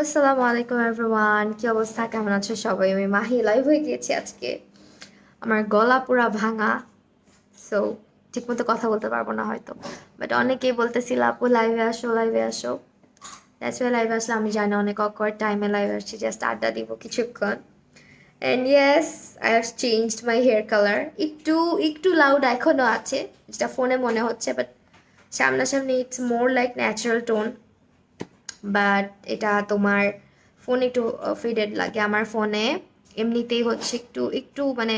আসসালামু আলাইকুম এভরিওয়ান, কি অবস্থা, কেমন আছো সবাই? আমি মাহি লাইভ হয়ে গিয়েছি আজকে। আমার গলা পুরা ভাঙা, সো ঠিকমতো কথা বলতে পারবো না হয়তো, বাট অনেকেই বলতেছিল আপু লাইভে আসো লাইভে আসো। দ্যাটস ওয়াই লাইভে আসলে। আমি জানি অনেক অকওয়ার্ড টাইমে লাইভে আসছি, জাস্ট আড্ডা দিব কিছুক্ষণ। And yes, I have changed my hair colour. একটু একটু লাউড এখনও আছে, যেটা ফোনে মনে হচ্ছে, বাট সামনাসামনি it's more like natural tone. But এটা তোমার ফোন একটু ফিডেড লাগে। আমার ফোনে এমনিতেই হচ্ছে একটু একটু মানে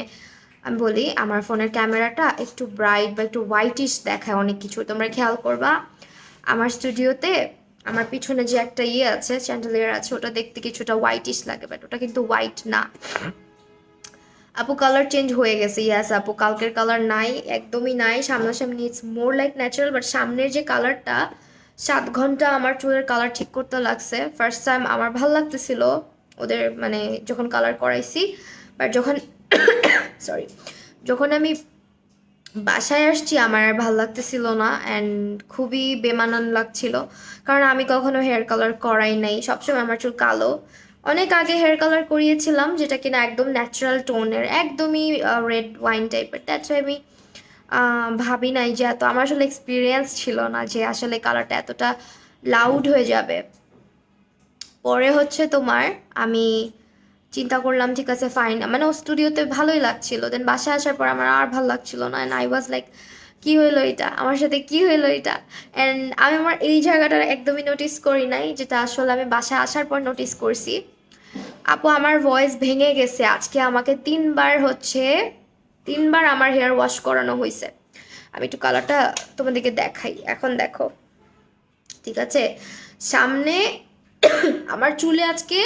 আমি বলি, আমার ফোনের ক্যামেরাটা একটু ব্রাইট বা একটু হোয়াইটিশ দেখায় অনেক কিছু, তোমরা খেয়াল করবা। আমার স্টুডিওতে আমার পিছনে যে একটা ইয়ে আছে, চ্যান্ডেলিয়ার আছে, ওটা দেখতে কিছুটা হোয়াইটিশ লাগে, বাট ওটা কিন্তু হোয়াইট না। আপু কালার চেঞ্জ হয়ে গেছে। ইয়াস আপু, কালকের কালার নাই, একদমই নাই। সামনাসামনি it's more like natural, but সামনের যে কালারটা, 7 ঘন্টা আমার চুলের কালার ঠিক করতে লাগছে। ফার্স্ট টাইম আমার ভাল লাগতেছিল ওদের মানে যখন কালার করাইছি, বাট যখন সরি, যখন আমি বাসায় আসছি আমার আর ভাল লাগতেছিল না, অ্যান্ড খুবই বেমানান লাগছিল। কারণ আমি কখনো হেয়ার কালার করাই নাই, সবসময় আমার চুল কালো। অনেক আগে হেয়ার কালার করিয়েছিলাম, যেটা কিনা একদম ন্যাচারাল টোনের, একদমই রেড ওয়াইন টাইপের। দ্যাটস ওয়াই আমি ভাবি নাই যে এত, আমার আসলে এক্সপিরিয়েন্স ছিল না যে আসলে কালারটা এতটা লাউড হয়ে যাবে। পরে হচ্ছে তোমার আমি চিন্তা করলাম ঠিক আছে ফাইন, মানে ও স্টুডিওতে ভালোই লাগছিল, দেন বাসায় আসার পর আমার আর ভালো লাগছিল না, অ্যান্ড আই ওয়াজ লাইক কি হইলো এটা, আমার সাথে কি হইলো এটা। অ্যান্ড আমি আমার এই জায়গাটা একদমই নোটিস করি নাই, যেটা আসলে আমি বাসায় আসার পর নোটিস করছি। আপু আমার ভয়েস ভেঙে গেছে আজকে, আমাকে 3বার হচ্ছে 3বার আমার হেয়ার ওয়াশ করানো হয়েছে। আমি একটু কালারটা তোমাদেরকে দেখাই, এখন দেখো, ঠিক আছে? সামনে আমার চুলে আজকে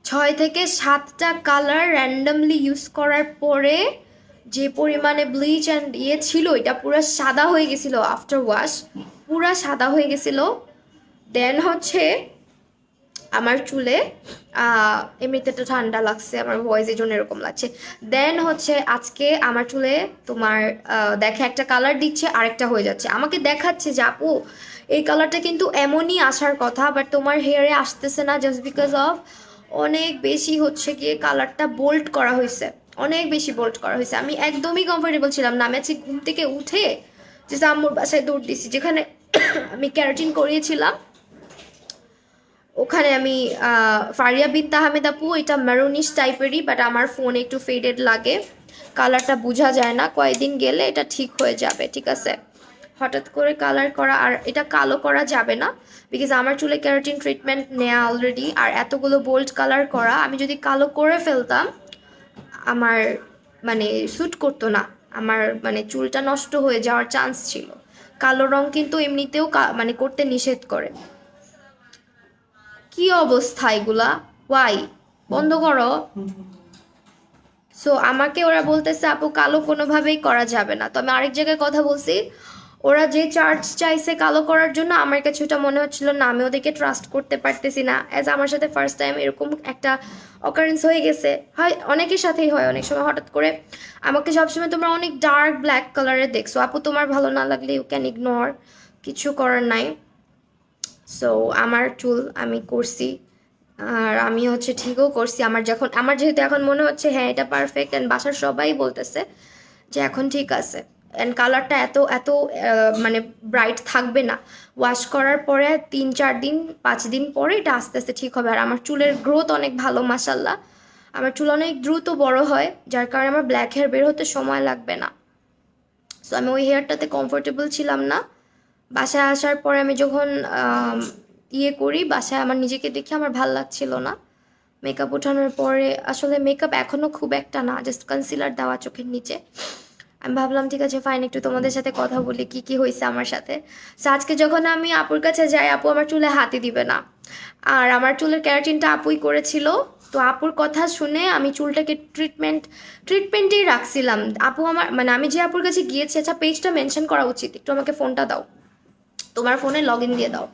6 থেকে 7টা কালার র্যান্ডমলি ইউজ করার পরে যে পরিমাণে ব্লিচ অ্যান্ড ইয়ে ছিল, এটা পুরো সাদা হয়ে গেছিলো আফটার ওয়াশ, পুরা সাদা হয়ে গেছিলো। দেন হচ্ছে আমার চুলে এমনিতে তো ঠান্ডা লাগছে, আমার ভয়েসের জন্য এরকম লাগছে। দেন হচ্ছে আজকে আমার চুলে তোমার দেখে একটা কালার দিচ্ছে, আরেকটা হয়ে যাচ্ছে, আমাকে দেখাচ্ছে যে আপু এই কালারটা কিন্তু এমনই আসার কথা, বাট তোমার হেয়ারে আসতেছে না, জাস্ট বিকজ অফ অনেক বেশি হচ্ছে গিয়ে কালারটা বোল্ড করা হয়েছে, অনেক বেশি বোল্ড করা হয়েছে। আমি একদমই কমফোর্টেবল ছিলাম না। আমি আজকে ঘুম থেকে উঠে যে আম্মুর বাসায় দৌড় দিছি, যেখানে আমি ক্যারাটিন করিয়েছিলাম, ওখানে আমি ফারিয়া বিনতে আহমেদ আপু, এটা মেরুনিশ টাইপেরই, বাট আমার ফোন একটু ফেডেড লাগে, কালারটা বোঝা যায় না, কয়েকদিন গেলে এটা ঠিক হয়ে যাবে, ঠিক আছে? হঠাৎ করে কালার করা আর এটা কালো করা যাবে না, বিকজ আমার চুলে ক্যারাটিন ট্রিটমেন্ট নেওয়া অলরেডি, আর এতগুলো বোল্ড কালার করা আমি যদি কালো করে ফেলতাম আমার মানে স্যুট করতো না, আমার মানে চুলটা নষ্ট হয়ে যাওয়ার চান্স ছিল। কালো রং কিন্তু এমনিতেও মানে করতে নিষেধ করে। কি অবস্থা এগুলা, ওয়াই বন্ধ করো। সো আমাকে ওরা বলতেছে আপু কালো কোনোভাবেই করা যাবে না। তো আমি আরেক জায়গায় কথা বলছি, ওরা যে চার্জ চাইছে কালো করার জন্য, আমার কাছে ওটা মনে হচ্ছিল না, আমি ওদেরকে ট্রাস্ট করতে পারতেছি না। অ্যাজ আমার সাথে ফার্স্ট টাইম এরকম একটা অকারেন্স হয়ে গেছে, হয় অনেকের সাথেই হয় অনেক সময়, হঠাৎ করে আমাকে সবসময় তোমরা অনেক ডার্ক ব্ল্যাক কালারের দেখছো আপু, তোমার ভালো না লাগলে ইউ ক্যান ইগনোর, কিছু করার নাই। সো আমার চুল আমি করছি, আর আমি হচ্ছে ঠিকও করছি। আমার যখন আমার যেহেতু এখন মনে হচ্ছে হ্যাঁ এটা পারফেক্ট, অ্যান্ড বাসার সবাই বলতেছে যে এখন ঠিক আছে, অ্যান্ড কালারটা এত এত মানে ব্রাইট থাকবে না। ওয়াশ করার পরে 3-4 দিন 5 দিন পরে এটা আস্তে আস্তে ঠিক হবে। আর আমার চুলের গ্রোথ অনেক ভালো মাসাল্লাহ, আমার চুল অনেক দ্রুত বড় হয়, যার কারণে আমার ব্ল্যাক হেয়ার বের হতে সময় লাগবে না। সো আমি ওই হেয়ারটাতে কমফোর্টেবল ছিলাম না। বাসায় আসার পরে আমি যখন ইয়ে করি, বাসায় আমার নিজেকে দেখে আমার ভাল লাগছিল না। মেকআপ ওঠানোর পরে আসলে মেকআপ এখনও খুব একটা না, জাস্ট কনসিলার দেওয়া চোখের নিচে। আমি ভাবলাম ঠিক আছে ফাইন, একটু তোমাদের সাথে কথা বলি কি কি হয়েছে আমার সাথে। সো আজকে যখন আমি আপুর কাছে যাই, আপু আমার চুলে হাতই দিবে না, আর আমার চুলের ক্যারাটিনটা আপুই করেছিল। তো আপুর কথা শুনে আমি চুলটাকে ট্রিটমেন্টেই রাখছিলাম। আপু আমার মানে আমি যে আপুর কাছে গিয়েছি, আচ্ছা পেজটা মেনশন করা উচিত, একটু আমাকে ফোনটা দাও, তোমার ফোনে লগ ইন দিয়ে দাও।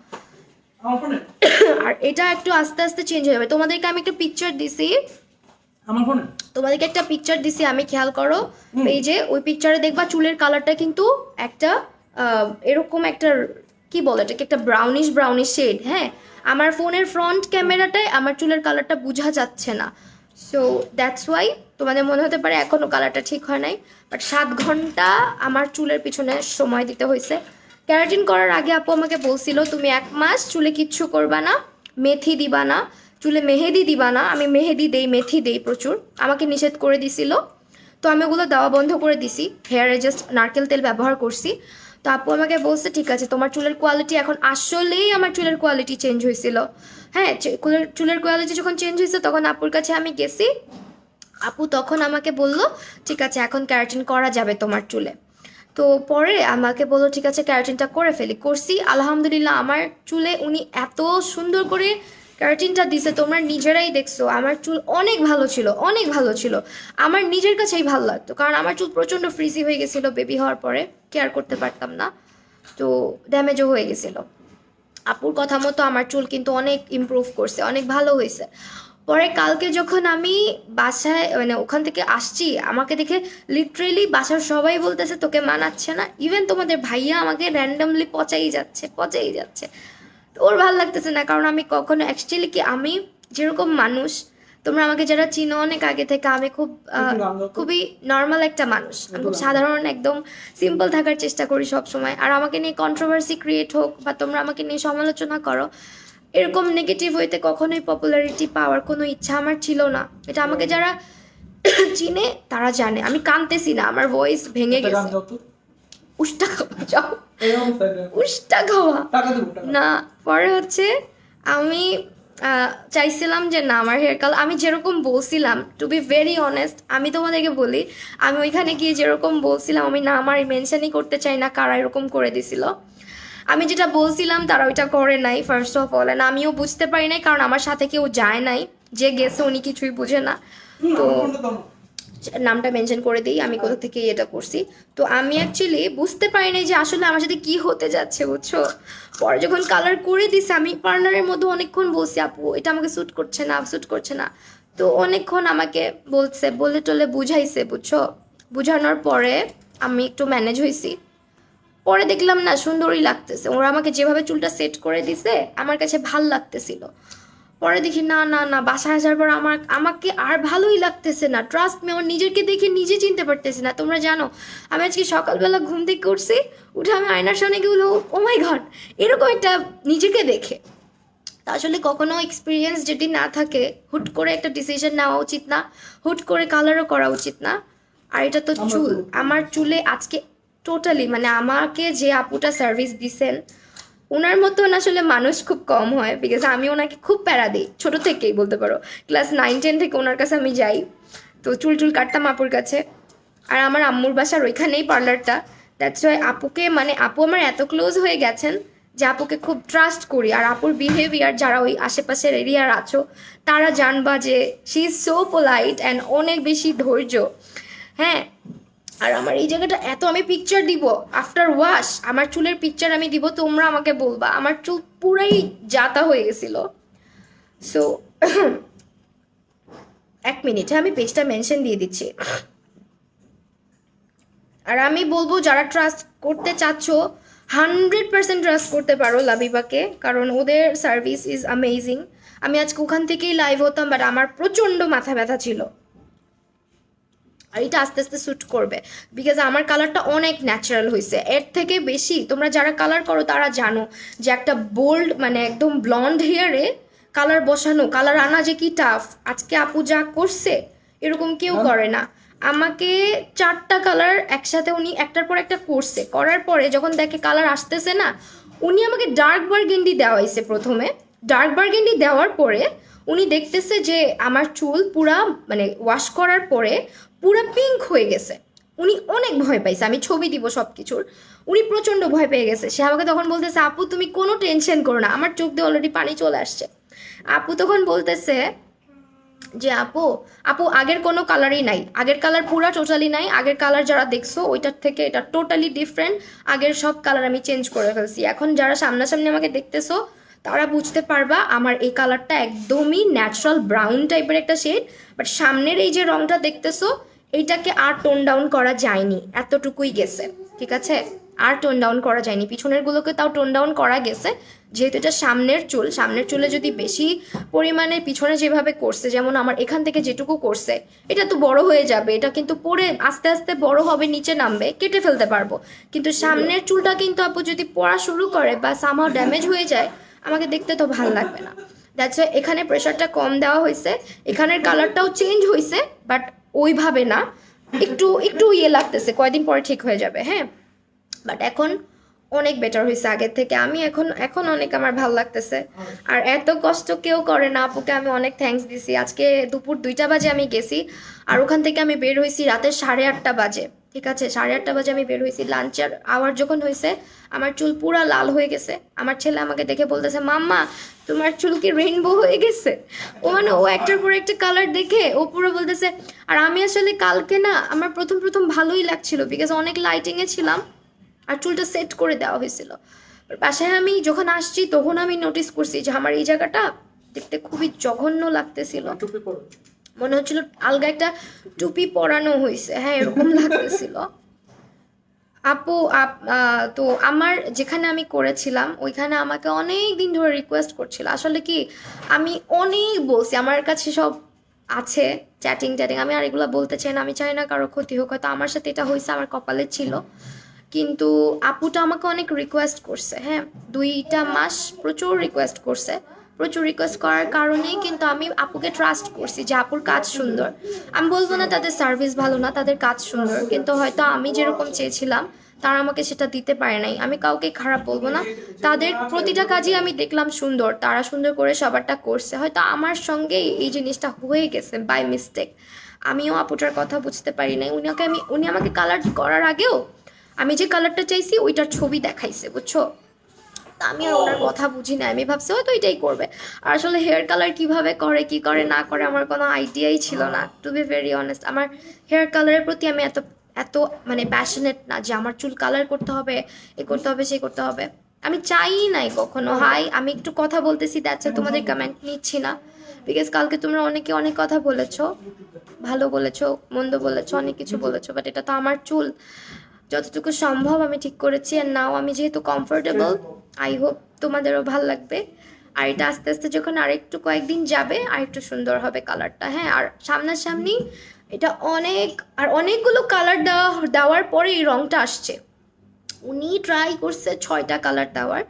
আর এটা একটু আস্তে আস্তে চেঞ্জ হয়ে যাবে। তোমাদেরকে আমি একটা পিকচার দিছি, আমার ফোনে তোমাদেরকে একটা পিকচার দিছি, আমি খেয়াল করো পেজে, ওই পিকচারে দেখবা চুলের কালারটা কিন্তু একটা এরকম একটা কি বলে এটাকে, একটা ব্রাউনিশ শেড। হ্যাঁ, আমার ফোনের ফ্রন্ট ক্যামেরাটায় আমার চুলের কালারটা বোঝা যাচ্ছে না। সো দ্যাটস ওয়াই তোমাদের মনে হতে পারে এখনও কালারটা ঠিক হয় নাই, বাট 7 ঘন্টা আমার চুলের পিছনে সময় দিতে হয়েছে। ক্যারাটিন করার আগে আপু আমাকে বলছিল তুমি 1 মাস চুলে কিচ্ছু করবা না, মেথি দিবা না, চুলে মেহেদি দিবা না। আমি মেহেদি দেই, মেথি দেই প্রচুর, আমাকে নিষেধ করে দিছিল। তো আমি ওগুলো দেওয়া বন্ধ করে দিছি, হেয়ারে জাস্ট নারকেল তেল ব্যবহার করছি। তো আপু আমাকে বলছে ঠিক আছে, তোমার চুলের কোয়ালিটি এখন, আসলেই আমার চুলের কোয়ালিটি চেঞ্জ হয়েছিল। হ্যাঁ, চুলের কোয়ালিটি যখন চেঞ্জ হয়েছে তখন আপুর কাছে আমি গেছি। আপু তখন আমাকে বলল ঠিক আছে এখন ক্যারাটিন করা যাবে তোমার চুলে। তো পরে আমাকে বললো ঠিক আছে ক্যারাটিনটা করে ফেলি, করছি আলহামদুলিল্লাহ। আমার চুলে উনি এত সুন্দর করে ক্যারাটিনটা দিছে, তোমরা নিজেরাই দেখছো আমার চুল অনেক ভালো ছিল, অনেক ভালো ছিল। আমার নিজের কাছেই ভালো লাগতো, কারণ আমার চুল প্রচণ্ড ফ্রিজি হয়ে গেছিলো বেবি হওয়ার পরে, কেয়ার করতে পারতাম না, তো ড্যামেজও হয়ে গেছিলো। আপুর কথা মতো আমার চুল কিন্তু অনেক ইমপ্রুভ করছে, অনেক ভালো হয়েছে। পরে কালকে যখন আমি বাসায় মানে ওখান থেকে আসছি, আমাকে দেখে লিটারেলি বাসার সবাই বলতেছে তোকে মানাচ্ছে না, ইভেন তোমাদের ভাইয়া আমাকে র্যান্ডামলি পচাই যাচ্ছে। তো ওর ভালো লাগতেছে না, কারণ আমি কখনো অ্যাকচুয়ালি কি, আমি যেরকম মানুষ, তোমরা আমাকে যারা চিনো অনেক আগে থেকে, আমি খুবই নর্মাল একটা মানুষ, আমি খুব সাধারণ একদম সিম্পল থাকার চেষ্টা করি সব সময়। আর আমাকে নিয়ে কন্ট্রোভার্সি ক্রিয়েট হোক বা তোমরা আমাকে নিয়ে সমালোচনা করো, এরকম নেগেটিভ হইতে কখনোই পপুলারিটি পাওয়ার কোনো ইচ্ছা আমার ছিল না। এটা আমাকে যারা চিনে তারা জানে। আমি কাঁদতেছি না, আমার ভয়েস ভেঙে গেছে। উষ্টা খাওয়া, যাও উষ্টা খাওয়া না। পরে হচ্ছে আমি চাইছিলাম যে না, আমার হেয়ার কালার আমি যেরকম বলছিলাম, টু বি ভেরি অনেস্ট, আমি তোমাদেরকে বলি, আমি ওইখানে গিয়ে যেরকম বলছিলাম, আমি না আমার মেনশনই করতে চাই না কারা এরকম করে দিছিল। আমি যেটা বলছিলাম তারা ওইটা করে নাই ফার্স্ট অফ অল, অ্যান্ড আমিও বুঝতে পারি নাই, কারণ আমার সাথে কেউ যায় নাই, যে গেছে উনি কিছুই বুঝে না। তো নামটা মেনশন করে দিই আমি কোথা থেকে এটা করছি। তো আমি অ্যাকচুয়ালি বুঝতে পারি নাই যে আসলে আমার সাথে কি হতে যাচ্ছে, বুঝছো। পরে যখন কালার করে দিছে, আমি পার্লারের মধ্যে অনেকক্ষণ বলছি আপু এটা আমাকে স্যুট করছে না। তো অনেকক্ষণ আমাকে বলে টলে বুঝাইছে, বুঝছো। বুঝানোর পরে আমি একটু ম্যানেজ হয়েছি। পরে দেখলাম না সুন্দরই লাগতেছে, ওরা আমাকে যেভাবে চুলটা সেট করে দিছে আমার কাছে ভাল লাগতেছিল। পরে দেখি না না না, বাসায় আসার পর আমাকে আর ভালোই লাগতেছে না। ট্রাস্ট মি, আমার নিজেকে দেখে নিজে চিনতে পারতেছি না। তোমরা জানো আমি আজকে সকালবেলা ঘুম থেকে উঠছি, উঠে আমি আয়নার সামনে গেলো, ও মাই গড, এরকম একটা নিজেকে দেখে। তা আসলে কখনো এক্সপিরিয়েন্স যদি না থাকে, হুট করে একটা ডিসিশন নেওয়া উচিত না, হুট করে কালারও করা উচিত না। আর এটা তো চুল, আমার চুলে আজকে টোটালি মানে আমাকে যে আপুটা সার্ভিস দিছেন, ওনার মতন আসলে মানুষ খুব কম হয়। বিকজ আমি ওনাকে খুব প্যারা দিই ছোটো থেকেই, বলতে পারো ক্লাস 9-10 থেকে ওনার কাছে আমি যাই। তো চুল কাটতাম আপুর কাছে, আর আমার আম্মুর বাসার ওইখানেই পার্লারটা। দ্যাটস ওয়াই আপুকে, মানে আপু আমার এত ক্লোজ হয়ে গেছেন যে আপুকে খুব ট্রাস্ট করি। আর আপুর বিহেভিয়ার, যারা ওই আশেপাশের এরিয়ার আছো তারা জানবা যে she is so polite and অনেক বেশি ধৈর্য। হ্যাঁ, আর আমার এই জায়গাটা এত, আমি পিকচার দিব আফটার ওয়াশ, আমার চুলের পিকচার আমি দিব, তোমরা আমাকে বলবা আমার চুল পুরাই জাতা হয়ে গেছিল। সো 1 মিনিট, আমি পেজটা মেনশন দিয়ে দিচ্ছি। আর আমি বলবো যারা ট্রাস্ট করতে চাচ্ছ 100% ট্রাস্ট করতে পারো লাবিবাকে, কারণ ওদের সার্ভিস ইজ অ্যামেজিং। আমি আজকে ওখান থেকেই লাইভ হতাম, বাট আমার প্রচণ্ড মাথা ব্যথা ছিল। আর এটা আস্তে আস্তে স্যুট করবে, বিকজ আমার কালারটা অনেক ন্যাচারাল হয়েছে। এর থেকে বেশি তোমরা যারা কালার করো তারা জানো যে একটা বোল্ড মানে একদম ব্লন্ড হেয়ারে কালার বসানো, কালার আনা যে কি টাফ। আজকে আপু যা করছে এরকম কেউ করে না। আমাকে 4টা কালার একসাথে উনি একটার পর একটা করছে, করার পরে যখন দেখে কালার আসতেছে না, উনি আমাকে ডার্ক বার্গেন্ডি দেওয়া হয়েছে প্রথমে। ডার্ক বার্গেন্ডি দেওয়ার পরে উনি দেখতেছে যে আমার চুল পুরা মানে ওয়াশ করার পরে পুরো পিঙ্ক হয়ে গেছে। উনি অনেক ভয় পাইছে, আমি ছবি দিব সব কিছুর। উনি প্রচণ্ড ভয় পেয়ে গেছে। সে আমাকে তখন বলতেছে আপু তুমি কোনো টেনশন করো না, আমার চোখ দিয়ে অলরেডি পানি চলে আসছে। আপু তখন বলতেছে যে আপু আগের কোনো কালারই নাই, আগের কালার পুরা টোটালি নাই, আগের কালার যারা দেখছো ওইটার থেকে এটা টোটালি ডিফারেন্ট, আগের সব কালার আমি চেঞ্জ করে ফেলছি। এখন যারা সামনাসামনি আমাকে দেখতেছো তারা বুঝতে পারবা আমার এই কালারটা একদমই ন্যাচারাল ব্রাউন টাইপের একটা শেড, বাট সামনের এই যে রংটা দেখতেছো এইটাকে আর টোন ডাউন করা যায়নি, এতটুকুই গেছে, ঠিক আছে। আর টোন ডাউন করা যায়নি, পিছনের গুলোকে তাও টোন ডাউন করা গেছে, যেহেতু এটা সামনের চুল, সামনের চুলে যদি বেশি পরিমাণে পিছনে যেভাবে করছে, যেমন আমার এখান থেকে যেটুকু করছে, এটা তো বড় হয়ে যাবে, এটা কিন্তু পরে আস্তে আস্তে বড় হবে, নিচে নামবে, কেটে ফেলতে পারবো। কিন্তু সামনের চুলটা কিন্তু আপু যদি পড়া শুরু করে বা সামহাও ড্যামেজ হয়ে যায়, আমাকে দেখতে তো ভালো লাগবে না। দ্যাটস এখানে প্রেশারটা কম দেওয়া হয়েছে, এখানের কালারটাও চেঞ্জ হয়েছে, বাট ওইভাবে না, একটু একটু ইয়ে লাগতেছে, কয়দিন পরে ঠিক হয়ে যাবে, হ্যাঁ। বাট এখন অনেক বেটার হয়েছে আগের থেকে, আমি এখন এখন অনেক আমার ভালো লাগতেছে। আর এত কষ্ট কেউ করে না, আপুকে আমি অনেক থ্যাঙ্কস দিছি। আজকে দুপুর 2টা বাজে আমি গেছি, আর ওখান থেকে আমি বের হয়েছি রাতের 8:30 বাজে, ঠিক আছে, 8:30 বাজে আমি বের হয়েছি। লাঞ্চের আওয়ার যখন হয়েছে, আমার চুল পুরা লাল হয়ে গেছে। আমার ছেলে আমাকে দেখে বলতেছে, মাম্মা তোমার চুল কি রেইনবো হয়ে গেছে। ও মানে ও একটার পর একটা কালার দেখে ও পুরো বলতেছে। আর আমি আসলে কালকে না, আমার প্রথম প্রথম ভালোই লাগছিল, বিকজ অনেক লাইটিংয়ে ছিলাম, আর চুলটা সেট করে দেওয়া হয়েছিল। বাসায় আমি যখন আসছি তখন আমি নোটিস করছি যে আমার এই জায়গাটা দেখতে খুবই জঘন্য লাগতেছিল, মনে হচ্ছিল আলগা একটা টুপি পরানো হয়েছে, হ্যাঁ এরকম লাগতেছিল। আপু তো আমার যেখানে আমি করেছিলাম ওইখানে আমাকে অনেক দিন ধরে রিকোয়েস্ট করছিল, আসলে কি আমি অনেক বলছি, আমার কাছে সব আছে চ্যাটিং ট্যাটিং, আমি আর এগুলো বলতে চাই না, আমি চাই না কারো ক্ষতি হোক, হয়তো আমার সাথে এটা হয়েছে, আমার কপালে ছিল। কিন্তু আপুটা আমাকে অনেক রিকোয়েস্ট করছে, হ্যাঁ 2টা মাস প্রচুর রিকোয়েস্ট করছে। প্রচুর রিকোয়েস্ট করার কারণেই কিন্তু আমি আপুকে ট্রাস্ট করছি যে আপুর কাজ সুন্দর। আমি বলবো না তাদের সার্ভিস ভালো না, তাদের কাজ সুন্দর, কিন্তু হয়তো আমি যেরকম চেয়েছিলাম তারা আমাকে সেটা দিতে পারে নাই। আমি কাউকে খারাপ বলবো না, তাদের প্রতিটা কাজই আমি দেখলাম সুন্দর, তারা সুন্দর করে সবারটা করছে। হয়তো আমার সঙ্গে এই জিনিসটা হয়ে গেছে বাই মিস্টেক, আমিও আপুটার কথা বুঝতে পারি নাই। উনি আমাকে কালার করার আগেও আমি যে কালারটা চাইছি ওইটার ছবি দেখাইছে, বুঝছো। তা আমি আর ওনার কথা বুঝি না, আমি ভাবছি হয়তো এটাই করবে। আর আসলে হেয়ার কালার কিভাবে করে, কি করে না করে, আমার কোনো আইডিয়াই ছিল না, টু বি ভেরি অনেস্ট। আমার হেয়ার কালারের প্রতি আমি এত এত মানে প্যাশনেট না যে আমার চুল কালার করতে হবে, এ করতে হবে, সে করতে হবে, আমি চাই নাই কখনো। হাই আমি একটু কথা বলতেছি, দ্যাটস তোমাদের কমেন্ট নিচ্ছি না, বিকজ কালকে তোমরা অনেকে অনেক কথা বলেছো, ভালো বলেছো, মন্দ বলেছো, অনেক কিছু বলেছো, বাট এটা তো আমার চুল, যতটুকু সম্ভব আমি ঠিক করেছি। আর নাও আমি যেহেতু কমফোর্টেবল, আই হোপ তোমাদেরও ভাল লাগবে। আর এটা আস্তে আস্তে যখন আরেকটু কয়েকদিন যাবে আর একটু সুন্দর হবে কালারটা, হ্যাঁ। আর সামনাসামনি এটা অনেক, আর অনেকগুলো কালার দেওয়ার পরে এই রংটা আসছে। উনি ট্রাই করছে 6টা কালার দেওয়ার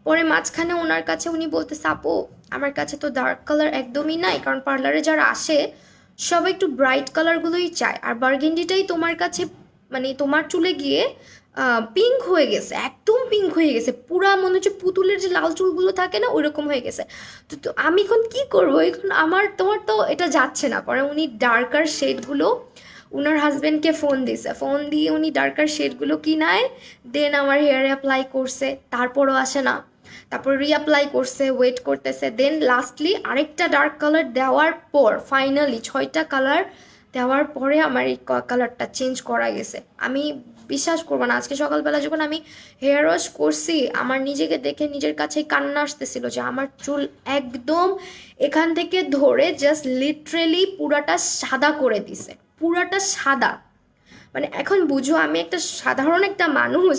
পরে, মাঝখানে ওনার কাছে উনি বলতেছে, আপু আমার কাছে তো ডার্ক কালার একদমই নাই, কারণ পার্লারে যারা আসে সবাই একটু ব্রাইট কালারগুলোই চায়, আর বার্গেন্ডিটাই তোমার কাছে মানে তোমার চুলে গিয়ে পিঙ্ক হয়ে গেছে, একদম পিঙ্ক হয়ে গেছে, পুরা মনে হচ্ছে পুতুলের যে লাল চুলগুলো থাকে না ওইরকম হয়ে গেছে। তো আমি এখন কি করবো, এখন তোমার তো এটা যাচ্ছে না। পরে উনি ডার্কার শেডগুলো উনার হাজব্যান্ডকে ফোন দিছে, ফোন দিয়ে উনি ডার্কার শেডগুলো কিনায় দেন আমার হেয়ারে অ্যাপ্লাই করছে, তারপরও আসে না, তারপর রিঅ্যাপ্লাই করছে, ওয়েট করতেছে, দেন লাস্টলি আরেকটা ডার্ক কালার দেওয়ার পর ফাইনালি 6টা কালার দেওয়ার পরে আমার এই কালারটা চেঞ্জ করা গেছে। আমি বিশ্বাস করবো না, আজকে সকালবেলা যখন আমি হেয়ার ওয়াশ করছি, আমার নিজেকে দেখে নিজের কাছেই কান্না আসতেছিল যে আমার চুল একদম এখান থেকে ধরে জাস্ট লিটারেলি পুরাটা সাদা করে দিছে, পুরাটা সাদা। মানে এখন বুঝো আমি একটা সাধারণ একটা মানুষ,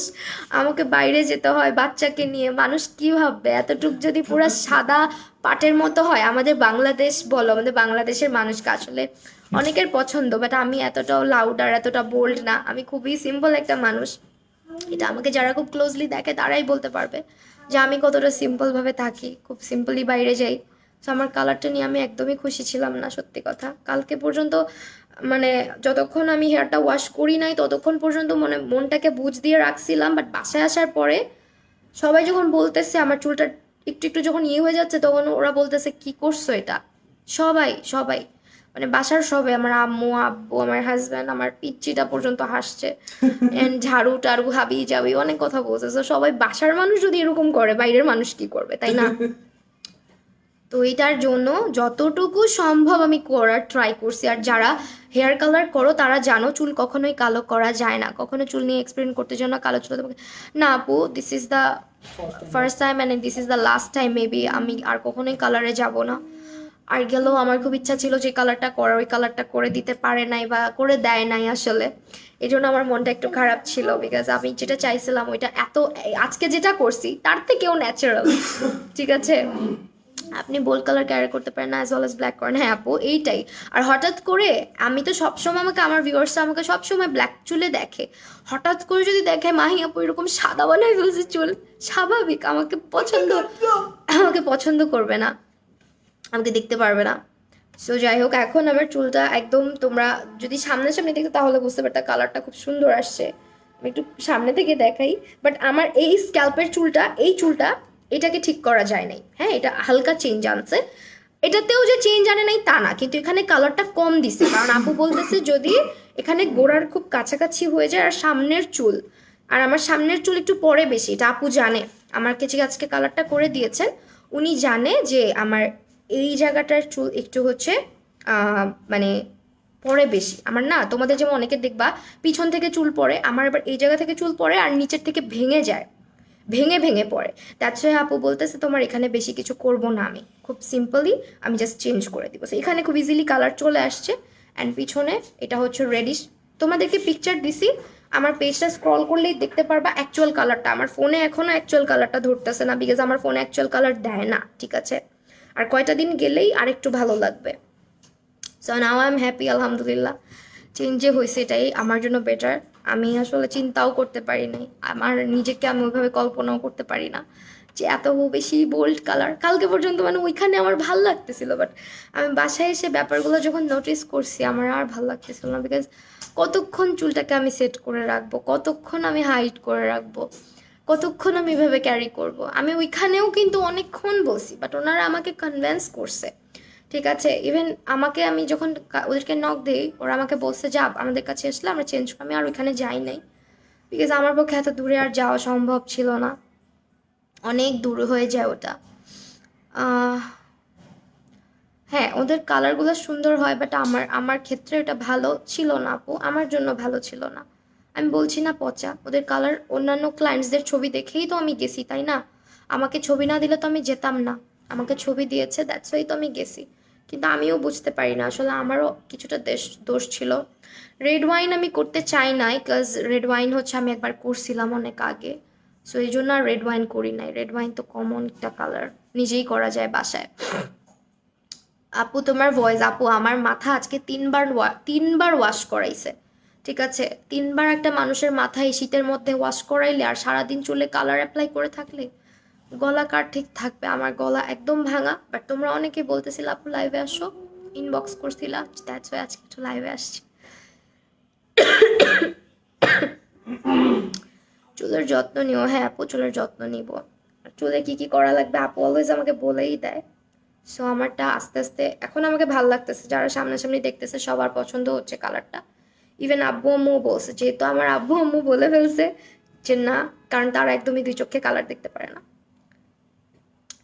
আমাকে বাইরে যেতে হয় বাচ্চাকে নিয়ে, মানুষ কি ভাববে, এতটুক যদি পুরো সাদা পাটের মতো হয়। আমাদের বাংলাদেশ বলো, আমাদের বাংলাদেশের মানুষকে আসলে অনেকের পছন্দ, বাট আমি এতটাও লাউড আর এতটা বোল্ড না, আমি খুবই সিম্পল একটা মানুষ। এটা আমাকে যারা খুব ক্লোজলি দেখে তারাই বলতে পারবে যে আমি কতটা সিম্পলভাবে থাকি, খুব সিম্পলি বাইরে যাই। তো আমার কালারটা নিয়ে আমি একদমই খুশি ছিলাম না, সত্যি কথা। কালকে পর্যন্ত মানে যতক্ষণ আমি হেয়ারটা ওয়াশ করি নাই ততক্ষণ পর্যন্ত মনটাকে বুঝ দিয়ে রাখছিলাম, বাট বাসায় আসার পরে সবাই যখন বলতেছে আমার চুলটা একটু একটু যখন ইয়ে হয়ে যাচ্ছে, তখন ওরা বলতেছে কি করছো এটা, সবাই সবাই মানে বাসার সবাই, আমার আম্মু আব্বু আমার হাজব্যান্ড আমার পিচ্চিটা পর্যন্ত হাসছে, এন্ড ঝাড়ু টাড়ু হাবি যাবি অনেক কথা বলছে। তো সবাই বাসার মানুষ যদি এরকম করে, বাইরের মানুষ কি করবে, তাই না? তো এইটার জন্য যতটুকু সম্ভব আমি করার ট্রাই করছি। আর যারা হেয়ার কালার করো তারা জানো চুল কখনোই কালো করা যায় না, কখনো চুল নিয়ে এক্সপেরিমেন্ট করতে জন্য কালো চুল তোমাকে না আপু, this is the first time and this is the last time, maybe আমি আর কখনোই কালারে যাব না। আর গেলেও আমার খুব ইচ্ছা ছিল যে কালারটা করার, ওই কালারটা করে দিতে পারে নাই বা করে দেয় নাই আসলে। এই জন্য আমার মনটা একটু খারাপ ছিল, বিকজ আমি যেটা চাইছিলাম ওইটা এত, আজকে যেটা করছি তার থেকেও ন্যাচারাল। ঠিক আছে, আপনি বোল্ড কালার ক্যারি করতে পারেন না, অ্যাজ ওয়েল এজ ব্ল্যাক করেন, হ্যাঁ আপু এইটাই। আর হঠাৎ করে আমি তো সবসময়, আমাকে আমার ভিউয়ার্সরা আমাকে সবসময় ব্ল্যাক চুলে দেখে, হঠাৎ করে যদি দেখে মাহি আপু এরকম সাদা বানায় ফেলছে চুল, স্বাভাবিক আমাকে পছন্দ করবে না, আমাকে দেখতে পারবে না। সো যাই হোক, এখন আমার চুলটা একদম, তোমরা যদি সামনাসামনি দেখতে তাহলে বুঝতে পারতা কালারটা খুব সুন্দর আসছে। আমি একটু সামনে থেকে দেখাই, বাট আমার এই স্ক্যাল্পের চুলটা, এই চুলটা এটাকে ঠিক করা যায় নাই, হ্যাঁ এটা হালকা চেঞ্জ আনছে। এটাতেও যে চেঞ্জ আনে নাই তা না, কিন্তু এখানে কালারটা কম দিছে, কারণ আপু বলতেছে যদি এখানে গোড়ার খুব কাছাকাছি হয়ে যায় আর সামনের চুল, আর আমার সামনের চুল একটু পরে বেশি, এটা আপু জানে, আমার কাছে আজকে কালারটা করে দিয়েছেন, উনি জানে যে আমার এই জায়গাটার চুল একটু হচ্ছে মানে পরে বেশি। আমার না, তোমাদের যেমন অনেকের দেখবা পিছন থেকে চুল পড়ে, আমার এবার এই জায়গা থেকে চুল পড়ে আর নিচের থেকে ভেঙে যায়, ভেঙে ভেঙে পড়ে। দ্যাটস ওয়াই আপু বলতেছে তোমার এখানে বেশি কিছু করব না, আমি খুব সিম্পলি আমি জাস্ট চেঞ্জ করে দিব। সো এখানে খুব ইজিলি কালার চলে আসছে, অ্যান্ড পিছনে এটা হচ্ছে রেডিশ। তোমাদেরকে পিকচার দিছি, আমার পেজটা স্ক্রল করলেই দেখতে পারবা অ্যাকচুয়াল কালারটা। আমার ফোনে এখনও অ্যাকচুয়াল কালারটা ধরতেছে না, বিকজ আমার ফোনে অ্যাকচুয়াল কালার দেয় না, ঠিক আছে। আর কয়টা দিন গেলেই আরেকটু ভালো লাগবে। So now I am happy, আলহামদুলিল্লাহ। চেঞ্জ যে হয়েছে এটাই আমার জন্য বেটার। আমি আসলে চিন্তাও করতে পারি নাই, আমার নিজেকে আমি ওইভাবে কল্পনাও করতে পারি না যে এত বেশি বোল্ড কালার। কালকে পর্যন্ত মানে ওইখানে আমার ভাল লাগতেছিল, বাট আমি বাসায় এসে ব্যাপারগুলো যখন নোটিস করছি আমার আর ভাল লাগতেছিল না, বিকজ কতক্ষণ চুলটাকে আমি সেট করে রাখবো, কতক্ষণ আমি হাইট করে রাখবো, কতক্ষণ আমি এভাবে ক্যারি করব। আমি ওইখানেও কিন্তু অনেকক্ষণ বসি, বাট ওনারা আমাকে কনভিন্স করছে, ঠিক আছে। ইভেন আমাকে, আমি যখন ওদেরকে নক দিই ওরা আমাকে বলছে যে আমাদের কাছে আসলে আমরা চেঞ্জ করি, আমি আর ওইখানে যাই নাই, বিকজ আমার পক্ষে এত দূরে আর যাওয়া সম্ভব ছিল না, অনেক দূর হয়ে যায় ওটা। হ্যাঁ ওদের কালারগুলো সুন্দর হয়, বাট আমার ক্ষেত্রে এটা ভালো ছিল না আপু, আমার জন্য ভালো ছিল না। আমি বলছি না পচা, ওদের কালার অন্যান্য ক্লায়েন্টসদের ছবি দেখেই তো আমি গেছি, তাই না? আমাকে ছবি না দিলে তো আমি যেতাম না, আমাকে ছবি দিয়েছে, দ্যাটস ওয়াই তো আমি গেছি। কিন্তু আমিও বুঝতে পারি না, আসলে আমারও কিছুটা দোষ ছিল। রেড ওয়াইন আমি করতে চাই না, বিকজ রেড ওয়াইন হচ্ছে আমি একবার করছিলাম অনেক আগে, সো এই জন্য আর রেড ওয়াইন করি নাই। রেড ওয়াইন তো কমন একটা কালার, নিজেই করা যায় বাসায়। আপু তোমার ভয়েস, আপু আমার মাথা আজকে তিনবার ওয়াশ করাইছে, ঠিক আছে। তিনবার একটা মানুষের মাথায় শীতের মধ্যে ওয়াশ করাইলে আর সারাদিন চুলে কালার অ্যাপ্লাই করে থাকলে গলা কার ঠিক থাকবে? আমার গলা একদম ভাঙা। বাট তোমরা অনেকে বলতেছিল আপু লাইভে আসো, ইনবক্স করছিলা, দ্যাটস ওয়াই আজকে একটু লাইভে আসছি। চুলের যত্ন নিও, হ্যাঁ আপু চুলের যত্ন নিব। চুলে কি কি করা লাগবে আপু অলওয়েজ আমাকে বলেই দেয়। সো আমারটা আস্তে আস্তে এখন আমাকে ভালো লাগতেছে, যারা সামনাসামনি দেখতেছে সবার পছন্দ হচ্ছে কালারটা। ইভেন আব্বু আম্মু বলছে, যেহেতু আমার আব্বু আম্মু বলে ফেলছে যে না, কারণ তারা একদমই দুই চোখে কালার দেখতে পারে না,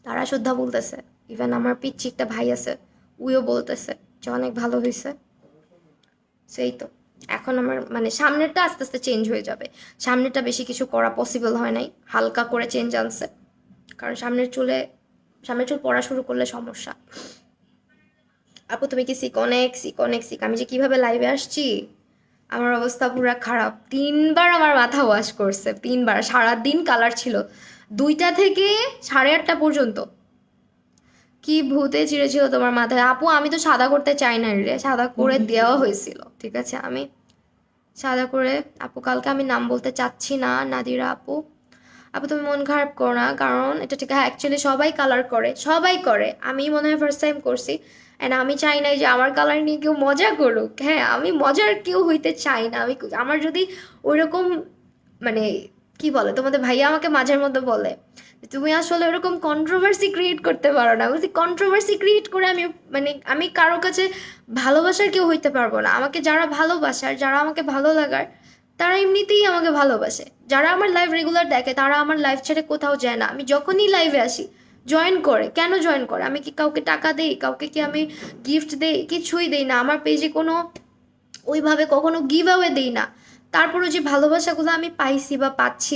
তারা শুদ্ধা বলতেছে। ইভেন আমার পিচ্ছি একটা ভাই আছে, উইও বলতেছে যে অনেক ভালো হয়েছে। সেই তো এখন আমার মানে সামনেরটা আস্তে আস্তে চেঞ্জ হয়ে যাবে, সামনেরটা বেশি কিছু করা পসিবল হয় নাই, হালকা করে চেঞ্জ আনছে, কারণ সামনের চুল পড়া শুরু করলে সমস্যা। আপু তুমি কি সিক? অনেক সিক, অনেক সিক। আমি যে কিভাবে লাইভে আসছি, আমার অবস্থা পুরো খারাপ। 3বার আমার মাথা ওয়াশ করছে, 3বার। সারাদিন কালার ছিল, 2টা থেকে 8:30 পর্যন্ত। কি ভূতে চিড়েছিল তোমার মাথায় আপু? আমি তো সাদা করতে চাই না রে, সাদা করে দেওয়া হয়েছিল, ঠিক আছে। আমি সাদা করে, আপু কালকে আমি নাম বলতে চাচ্ছি না, নাদিরা আপু। আপু তুমি মন খারাপ করো না, কারণ এটা ঠিক, হ্যাঁ অ্যাকচুয়ালি সবাই কালার করে, সবাই করে, আমি মনে হয় ফার্স্ট টাইম করছি। অ্যান্ড আমি চাই নাই যে আমার কালার নিয়ে কেউ মজা করুক, হ্যাঁ আমি মজার কেউ হইতে চাই না। আমার যদি ওইরকম মানে কি বলে, তোমাদের ভাইয়া আমাকে মাঝের মধ্যে বলে তুমি আসলে ওরকম কন্ট্রোভার্সি ক্রিয়েট করতে পারো না। বলছি কন্ট্রোভার্সি ক্রিয়েট করে আমি মানে আমি কারো কাছে ভালোবাসার কেউ হইতে পারবো না। আমাকে যারা ভালোবাসার, যারা আমাকে ভালো লাগার, তারা এমনিতেই আমাকে ভালোবাসে। যারা আমার লাইভ রেগুলার দেখে তারা আমার লাইভ ছেড়ে কোথাও যায় না। আমি যখনই লাইভে আসি জয়েন করে, কেন জয়েন করে? আমি কি কাউকে টাকা দেই? কাউকে কি আমি গিফট দেই? কিছুই দেই না। আমার পেজে কোনো ওইভাবে কখনো গিভ অ্যাওয়ে দিই না। তারপরে যে ভালোবাসাগুলো আমি পাইছি বা পাচ্ছি।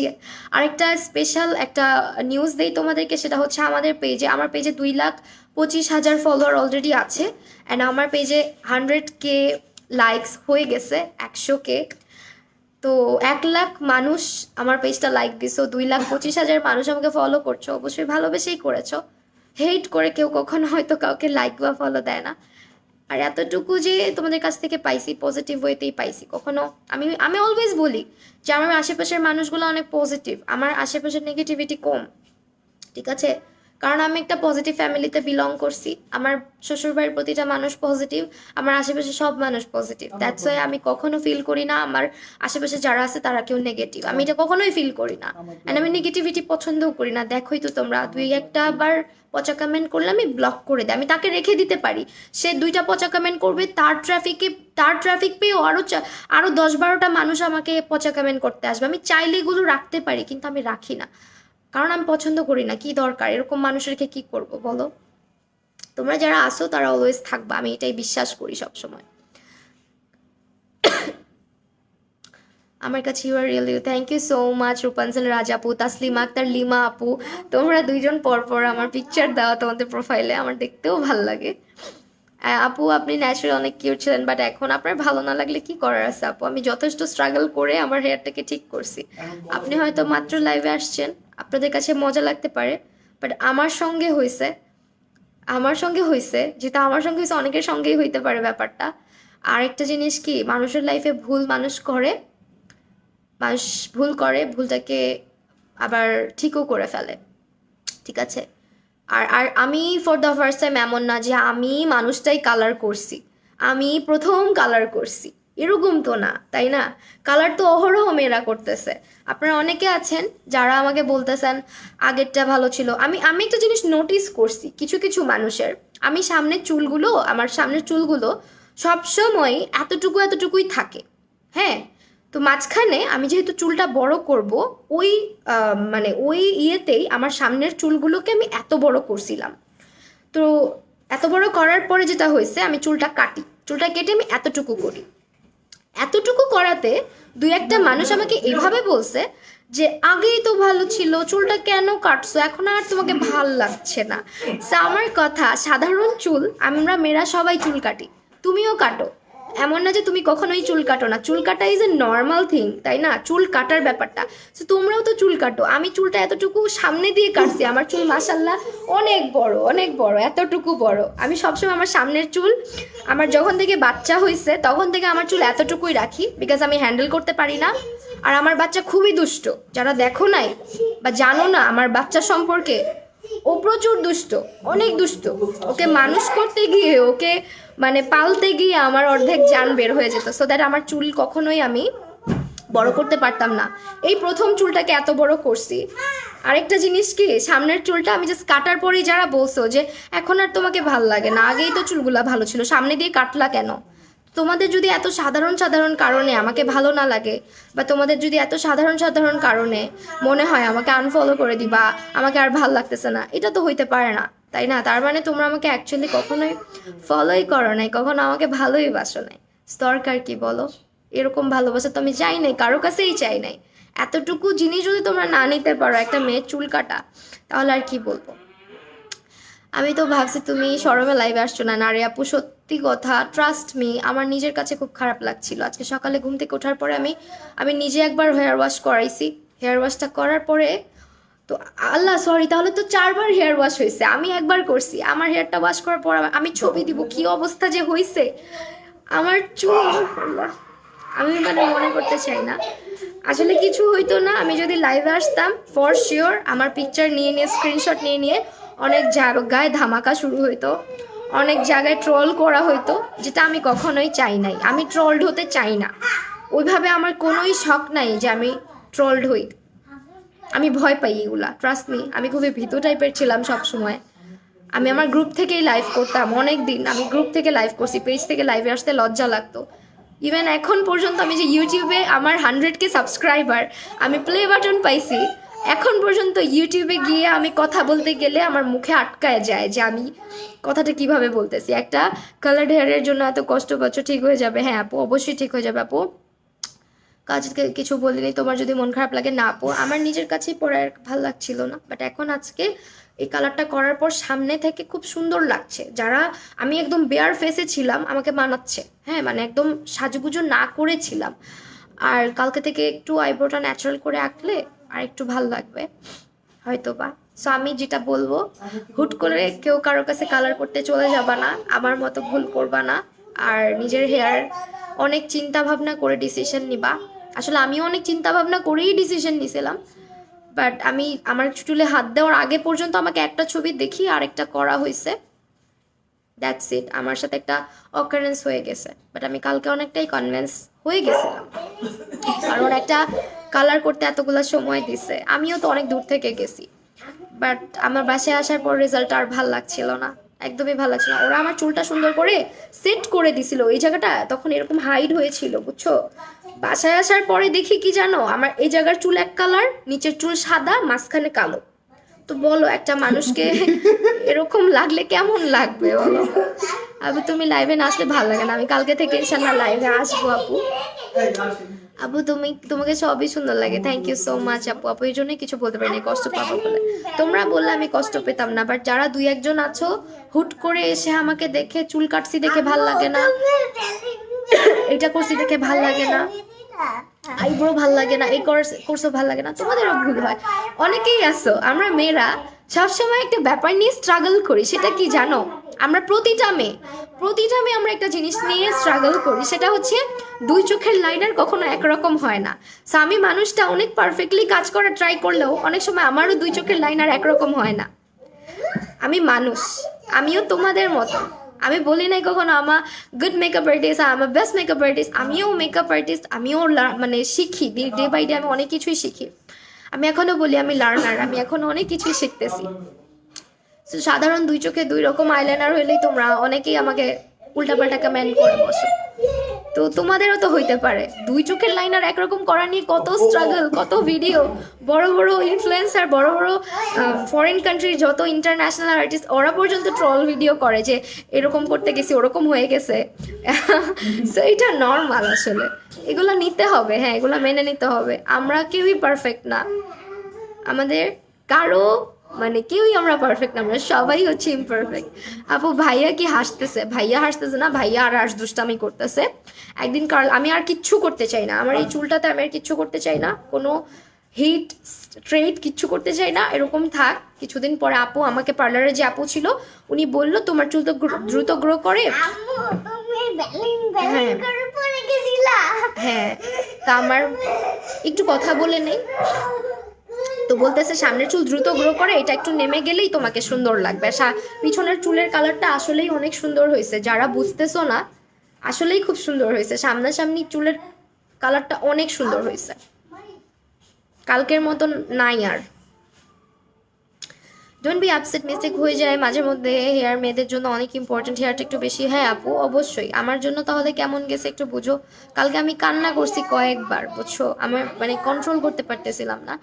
আরেকটা স্পেশাল একটা নিউজ দেই তোমাদেরকে, সেটা হচ্ছে আমার পেজে 2,25,000 ফলোয়ার অলরেডি আছে, অ্যান্ড আমার পেজে 100K লাইকস হয়ে গেছে, 100K। তো 1 লাখ মানুষ আমার পেজটা লাইক দিছো, 2,25,000 মানুষ আমাকে ফলো করছো, অবশ্যই ভালোবেসেই করেছো। হেট করে কেউ কখনো হয়তো কাউকে লাইক বা ফলো দেয় না। আর এতটুকু যে তোমাদের কাছ থেকে পাইছি, পজিটিভ ওয়েতেই পাইছি। কখনো আমি আমি অলওয়েজ বলি যে আমার আশেপাশের মানুষগুলো অনেক পজিটিভ, আমার আশেপাশের নেগেটিভিটি কম, ঠিক আছে? কারণ আমি একটা পজিটিভ ফ্যামিলিতে বিলং করছি, আমার শ্বশুরবাড়ির প্রতিটা মানুষ পজিটিভ, আমার আশেপাশে সব মানুষ পজিটিভ। দ্যাটস ওয়াই আমি কখনো ফিল করি না আমার আশেপাশে যারা আছে তারা কেউ নেগেটিভ, আমি এটা কখনোই ফিল করি না। অ্যান্ড আমি নেগেটিভিটি পছন্দও করি না। দেখোই তো তোমরা, 2-1টা পচা কমেন্ট করলে আমি ব্লক করে দিই, আমি তাকে রেখে দিতে পারি। সে 2টা পচা কমেন্ট করবে, তার ট্রাফিক পেয়েও আরো 10-12টা মানুষ আমাকে পচা কমেন্ট করতে আসবে। আমি চাইলে এগুলো রাখতে পারি, কিন্তু আমি রাখি না, কারণ আমি পছন্দ করি না। কি দরকার এরকম মানুষ রেখে, কি করব বলো? তোমরা যারা আসো তারা অলওয়েজ থাকবা, আমি এটাই বিশ্বাস করি সবসময়। আমার কাছে you are really, thank you so much Rupanjal Raj আপু, তাসলিমা আক্তার, লিমা আপু, তোমরা 2জন পর আমার পিকচার দেওয়া তোমাদের প্রোফাইলে, আমার দেখতেও ভাল লাগে। আপু আপনি ন্যাচারাল অনেক কিউট ছিলেন, বাট এখন আপনার ভালো না লাগলে কি করার আছে আপু? আমি যথেষ্ট স্ট্রাগল করে আমার হেয়ারটাকে ঠিক করছি। আপনি হয়তো মাত্র লাইভে আসছেন, আপনাদের কাছে মজা লাগতে পারে, বাট আমার সঙ্গে হয়েছে যেটা আমার সঙ্গে হয়েছে, অনেকের সঙ্গেই হইতে পারে ব্যাপারটা। আর একটা জিনিস কি, মানুষের লাইফে মানুষ ভুল করে, ভুলটাকে আবার ঠিকও করে ফেলে, ঠিক আছে? আর আর আমি ফর দ্য ফার্স্ট টাইম এমন না যে আমি মানুষটাই কালার করছি, আমি প্রথম কালার করছি, এরকম তো না, তাই না? কালার তো অহরহ মেয়েরা করতেছে। আপনারা অনেকে আছেন যারা আমাকে বলতেছেন আগেরটা ভালো ছিল। আমি আমি একটা জিনিস নোটিস করছি কিছু কিছু মানুষের, আমার সামনের চুলগুলো সবসময় এতটুকুই থাকে, হ্যাঁ। তো মাঝখানে আমি যেহেতু চুলটা বড় করব, ওই মানে ওই ইয়েতেই আমার সামনের চুলগুলোকে আমি এত বড় করছিলাম। তো এত বড় করার পরে যেটা হয়েছে, আমি চুলটা কেটে আমি এতটুকু করি। এতটুকু করাতে 2-1টা মানুষ আমাকে এভাবে বলছে যে আগেই তো ভালো ছিল, চুলটা কেন কাটছো, এখন আর তোমাকে ভাল লাগছে না। আমার কথা, সাধারণ চুল আমরা মেয়েরা সবাই চুল কাটি, তুমিও কাটো, এমন না যে তুমি কখনোই চুল কাটো না। চুল কাটা ইজ এ নর্মাল থিং, তাই না? চুল কাটার ব্যাপারটা, তো তোমরাও তো চুল কাটো। আমি চুলটা এতটুকু সামনে দিয়ে কাটছি, আমার চুল মাশাল্লাহ অনেক বড়, এতটুকু বড়। আমি সবসময় আমার সামনের চুল, আমার যখন থেকে বাচ্চা হয়েছে তখন থেকে আমার চুল এতটুকুই রাখি, বিকজ আমি হ্যান্ডেল করতে পারি না। আর আমার বাচ্চা খুবই দুষ্ট, যারা দেখো নাই বা জানো না আমার বাচ্চা সম্পর্কে, ও প্রচুর দুষ্ট, অনেক দুষ্ট। ওকে মানুষ করতে গিয়ে, ওকে মানে পালতে গিয়ে আমার অর্ধেক জান বের হয়ে যেত। সো দ্যাট আমার চুল কখনোই আমি বড় করতে পারতাম না। এই প্রথম চুলটাকে এত বড় করছি। আরেকটা জিনিস কি, সামনের চুলটা আমি জাস্ট কাটার পরেই যারা বলছো যে এখন আর তোমাকে ভাল লাগে না, আগেই তো চুলগুলা ভালো ছিল, সামনে দিয়ে কাটলা কেন? তোমাদের যদি এত সাধারণ কারণে আমাকে ভালো না লাগে, বা তোমাদের যদি এত সাধারণ কারণে মনে হয় আমাকে আনফলো করে দিবা, আমাকে আর ভাল লাগতেছে না, এটা তো হইতে পারে না, তাই না? তার মানে তোমরা আমাকে অ্যাকচুয়ালি কখনোই ফলোই করো নাই, কখনো আমাকে ভালোই বাসো নাই। দরকার কি বলো? এরকম ভালোবাসা তো আমি চাই নাই, কারো কাছেই চাই নাই। এতটুকু জিনিস যদি তোমরা না নিতে পারো, একটা মেয়ের চুল কাটা, তাহলে আর কি বলবো? আমি তো ভাবছি তুমি শরমে লাইভে আসছো না। নারে আপু, সত্যি কথা, ট্রাস্ট মি, আমার নিজের কাছে খুব খারাপ লাগছিল। আজকে সকালে ঘুম থেকে ওঠার পরে আমি নিজে একবার হেয়ার ওয়াশ করাইছি। হেয়ার ওয়াশটা করার পরে তো আল্লাহ সরি, তাহলে তো 4বার হেয়ার ওয়াশ হয়েছে, আমি একবার করছি। আমার হেয়ারটা ওয়াশ করার পর আমি ছবি দিব কি অবস্থা যে হয়েছে আমার চুল, আমি মানে মনে করতে চাই না। আসলে কিছু হইতো না, আমি যদি লাইভে আসতাম ফর শিওর আমার পিকচার নিয়ে স্ক্রিনশট নিয়ে অনেক জায়গায় ধামাকা শুরু হইতো, অনেক জায়গায় ট্রোল করা হইতো, যেটা আমি কখনোই চাই নাই। আমি ট্রোলড হতে চাই না, ওইভাবে আমার কোনোই শখ নাই যে আমি ট্রোলড হই। আমি ভয় পাই এগুলা, ট্রাস্ট মি। আমি খুবই ভীতু টাইপের ছিলাম সব সময়। আমি আমার গ্রুপ থেকেই লাইভ করতাম, অনেক দিন আমি গ্রুপ থেকে লাইভ করছি, পেজ থেকে লাইভে আসতে লজ্জা লাগতো। ইভেন এখন পর্যন্ত আমি যে ইউটিউবে আমার 100K সাবস্ক্রাইবার, আমি প্লে বাটন পাইছি, এখন পর্যন্ত ইউটিউবে গিয়ে আমি কথা বলতে গেলে আমার মুখে আটকায় যায় যে আমি কথাটা কিভাবে বলতেছি। একটা কালার্ড হেয়ারের জন্য এত কষ্ট করছো, ঠিক হয়ে যাবে? হ্যাঁ আপু, অবশ্যই ঠিক হয়ে যাবে আপু। কাজকে কিছু বলিনি, তোমার যদি মন খারাপ লাগে না আপু, আমার নিজের কাছেই পরে আর ভালো লাগছিল না, বাট এখন আজকে এই কালারটা করার পর সামনে থেকে খুব সুন্দর লাগছে। যারা আমি একদম বেয়ার ফেসে ছিলাম আমাকে মানাচ্ছে, হ্যাঁ মানে একদম সাজুগুজু না করেছিলাম। আর কালকে থেকে একটু আইব্রোটা ন্যাচারাল করে আঁকলে আর একটু ভালো লাগবে হয়তো বা। সো আমি যেটা বলবো, হুট করে কেউ কারোর কাছে কালার করতে চলে যাবা না, আমার মতো ভুল করবা না। আর নিজের হেয়ার অনেক চিন্তা ভাবনা করে ডিসিশন নিবা। আসলে আমিও অনেক চিন্তা ভাবনা করেই ডিসিশন নিছিলাম, বাট আমি আমার চুলে হাত দেওয়ার আগে পর্যন্ত আমাকে একটা ছবি দেখি আরেকটা করা হয়েছে, দ্যাটস ইট। আমার সাথে একটা অকারেন্স হয়ে গেছে, বাট আমি কালকে অনেকটাই কনভিন্স হয়ে গেছিলাম, কারণ একটা কালার করতে এতগুলো সময় দিছে, আমিও তো অনেক দূর থেকে গেছি। বাট আমার বাসায় আসার পর রেজাল্টটা আর ভাল লাগছিল না, একদমই ভালো লাগছিল না। ওরা আমার চুলটা সুন্দর করে সেট করে দিছিল, এই জায়গাটা তখন এরকম হাইড হয়েছিল বুঝছো। বাসায় আসার পরে দেখি কি জানো, আমার এই জায়গার চুল এক কালার, নিচের চুল সাদা, মাঝখানে কালো। তো বলো একটা মানুষকে এরকম লাগলে কেমন লাগবে বলো। আপু তুমি লাইভে না আসলে ভালো লাগে না, আমি কালকে থেকে ইনশাল্লাহ লাইভে আসবো আপু। আপু তোমাকে সবই সুন্দর লাগে, থ্যাংক ইউ সো মাচ আপু। আপু এই জন্যই কিছু বলতে পারিনি, কষ্ট পাবো বলে। তোমরা বললে আমি কষ্ট পেতাম না, বাট যারা দুই একজন আছো হুট করে এসে আমাকে দেখে চুল কাটছি দেখে ভাল লাগে না, এটা করছি দেখে ভাল লাগে না, আইব্রো ভাল লাগে না, এই কোর্সও ভাল লাগে না, তোমাদেরও ভুল হয়। অনেকেই আছো, আমরা মেয়েরা সবসময় একটা ব্যাপার নিয়ে স্ট্রাগল করি, সেটা কি জানো? আমরা প্রতিটা মেয়ে আমরা একটা জিনিস নিয়ে স্ট্রাগল করি, সেটা হচ্ছে দুই চোখের লাইনার কখনো একরকম হয় না। সো আমি মানুষটা অনেক পারফেক্টলি কাজ করার ট্রাই করলেও অনেক সময় আমারও দুই চোখের লাইনার একরকম হয় না। আমি মানুষ, আমিও তোমাদের মতো। আমি বলি নাই কখনো আমার গুড মেকআপ আর্টিস্ট, আমার বেস্ট মেকআপ আর্টিস্ট। আমিও মেকআপ আর্টিস্ট, আমিও মানে শিখি, ডে বাই ডে আমি অনেক কিছুই শিখি। আমি এখনো বলি আমি লার্নার, আমি এখনো অনেক কিছুই শিখতেছি। সাধারণ দুই চোখে দুই রকম আইলাইনার হইলেই তোমরা অনেকেই আমাকে উল্টাপাল্টা কমেন্ট করে বসো। তো তোমাদেরও তো হইতে পারে, দুই চোখের লাইনার একরকম করা নিয়ে কত স্ট্রাগল, কত ভিডিও। বড় বড় ইনফ্লুয়েন্সার, বড় বড় ফরেন কান্ট্রির যত ইন্টারন্যাশনাল আর্টিস্ট, ওরা পর্যন্ত ট্রল ভিডিও করে যে এরকম করতে গেছি ওরকম হয়ে গেছে। সো এটা নর্মাল আসলে, এগুলো নিতে হবে, হ্যাঁ এগুলো মেনে নিতে হবে। আমরা কেউই পারফেক্ট না, আমাদের কারো মানে কেউই আমরা পারফেক্ট না, আমরা সবাই হচ্ছে ইমপারফেক্ট। আপু ভাইয়া কি হাসতেছে? ভাইয়া হাসতেছে না, ভাইয়া আর দুষ্টামি করতেছে। একদিন কাল আমি আর কিচ্ছু করতে চাই না, আমার এই চুলটাতে আমি আর কিচ্ছু করতে চাই না, কোনো হিট স্ট্রেট কিচ্ছু করতে চাই না, এরকম থাক। কিছুদিন পরে আপু আমাকে, পার্লারে যে আপু ছিল উনি বলল তোমার চুল তো দ্রুত গ্রো করে। হ্যাঁ তা আমার একটু কথা বলে নেই, তো বলতেছে সামনের চুল দ্রুত গ্রো করে, এটা একটু নেমে গেলেই তোমাকে সুন্দর লাগবে। পিছনের চুলের কালারটা আসলেই অনেক সুন্দর হয়েছে, যারা বুঝতেছো না আসলেই খুব সুন্দর হয়েছে। সামনাসামনি চুলের কালারটা অনেক সুন্দর হয়েছে, কালকের মতন নাই আর। ডোন্ট বি আপসেট, মিস্টেক হয়ে যায় মাঝে মধ্যে, হেয়ার মেয়েদের জন্য অনেক ইম্পর্টেন্ট, হেয়ারটা একটু বেশি। হ্যাঁ আপু অবশ্যই, আমার জন্য তাহলে কেমন গেছে একটু বুঝো। কালকে আমি কান্না করছি কয়েকবার বুঝছো, আমার মানে কন্ট্রোল করতে পারতেছিলাম না,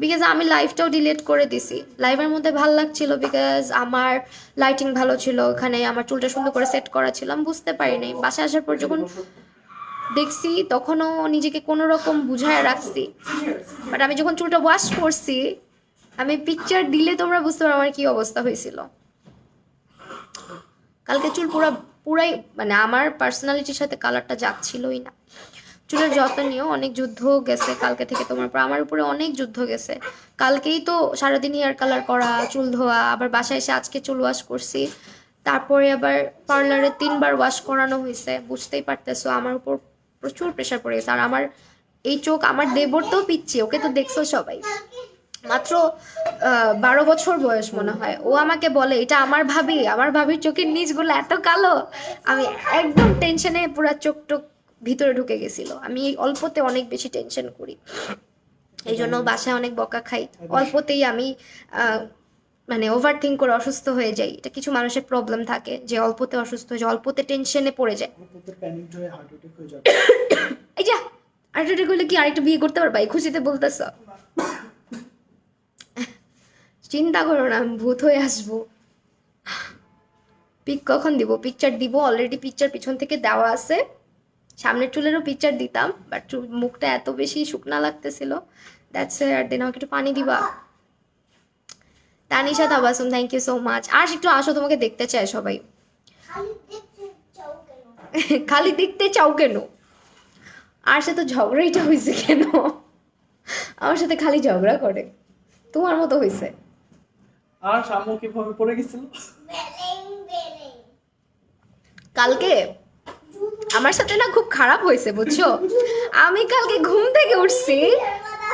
বিকজ আমি লাইভটাও ডিলিট করে দিছি। লাইভের মধ্যে ভালো লাগছিল বিকজ আমার লাইটিং ভালো ছিল, ওখানে আমার চুলটা সুন্দর করে সেট করা ছিল, আমি বুঝতে পারিনি। বাসায় আসার পর যখন দেখছি তখনও নিজেকে কোনো রকম বুঝায় রাখছি, বাট আমি যখন চুলটা ওয়াশ করছি, আমি পিকচার দিলে তোমরা বুঝতে পারো আমার কি অবস্থা হয়েছিল। কালকে চুল পুরাই মানে আমার পার্সোনালিটির সাথে কালারটা যাচ্ছিলই না। চুলের যত্ন নিয়েও অনেক যুদ্ধ গেছে কালকে থেকে, তোমার উপর আমার উপরে অনেক যুদ্ধ গেছে। কালকেই তো সারাদিন হেয়ার কালার করা, চুল ধোয়া, আবার বাসায় এসে আজকে চুল ওয়াশ করছি, তারপরে আবার পার্লারে 3বার ওয়াশ করানো হয়েছে। বুঝতেই পারতেছো আমার উপর প্রচুর প্রেশার পড়ে গেছে। আর আমার এই চোখ, আমার দেবর তো পিচ্ছি, ওকে তো দেখছো সবাই, মাত্র 12 বছর বয়স মনে হয়। ও আমাকে বলে এটা আমার ভাবি, আমার ভাবির চোখের নিচগুলো এত কালো। আমি একদম টেনশনে পুরো চোখ টোক ভিতরে ঢুকে গেছিল। আমি এই অল্পতে অনেক বেশি টেনশন করি, এই জন্য বাসায় অনেক বকা খাই। অল্পতেই আমি মানে ওভার থিঙ্ক করে অসুস্থ হয়ে যাই। এটা কিছু মানুষের প্রবলেম থাকে যে অল্পতে অসুস্থ হয়ে যায়, অল্পতে টেনশনে পড়ে যায়। এই যা হার্ট অ্যাটাক হলে কি আরেকটা বিয়ে করতে পারবা? এই খুশিতে বলতেছ? চিন্তা করো না, আমি ভূত হয়ে আসবো। পিক কখন দিব? পিকচার দিব, অলরেডি পিকচার পিছন থেকে দেওয়া আছে, সামনের চুলেরও পিকচার দিতাম, বাট মুখটা এত বেশি শুকনা লাগতেছিল, দ্যাটস আর দেন আমাকে একটু পানি দিবা। Tanisha Tabassum, thank you so much. আর একটু আসো, তোমাকে দেখতে চায় সবাই। খালি দেখতে চাও কেন? আর সাথে ঝগড়াইটা হয়েছে কেন? আমার সাথে খালি ঝগড়া করে, তোমার মতো হয়েছে। আর শামু কিভাবে পড়ে গেছিল? কালকে আমার সাথে না খুব খারাপ হয়েছে বুঝছো। আমি কালকে ঘুম থেকে উঠছি,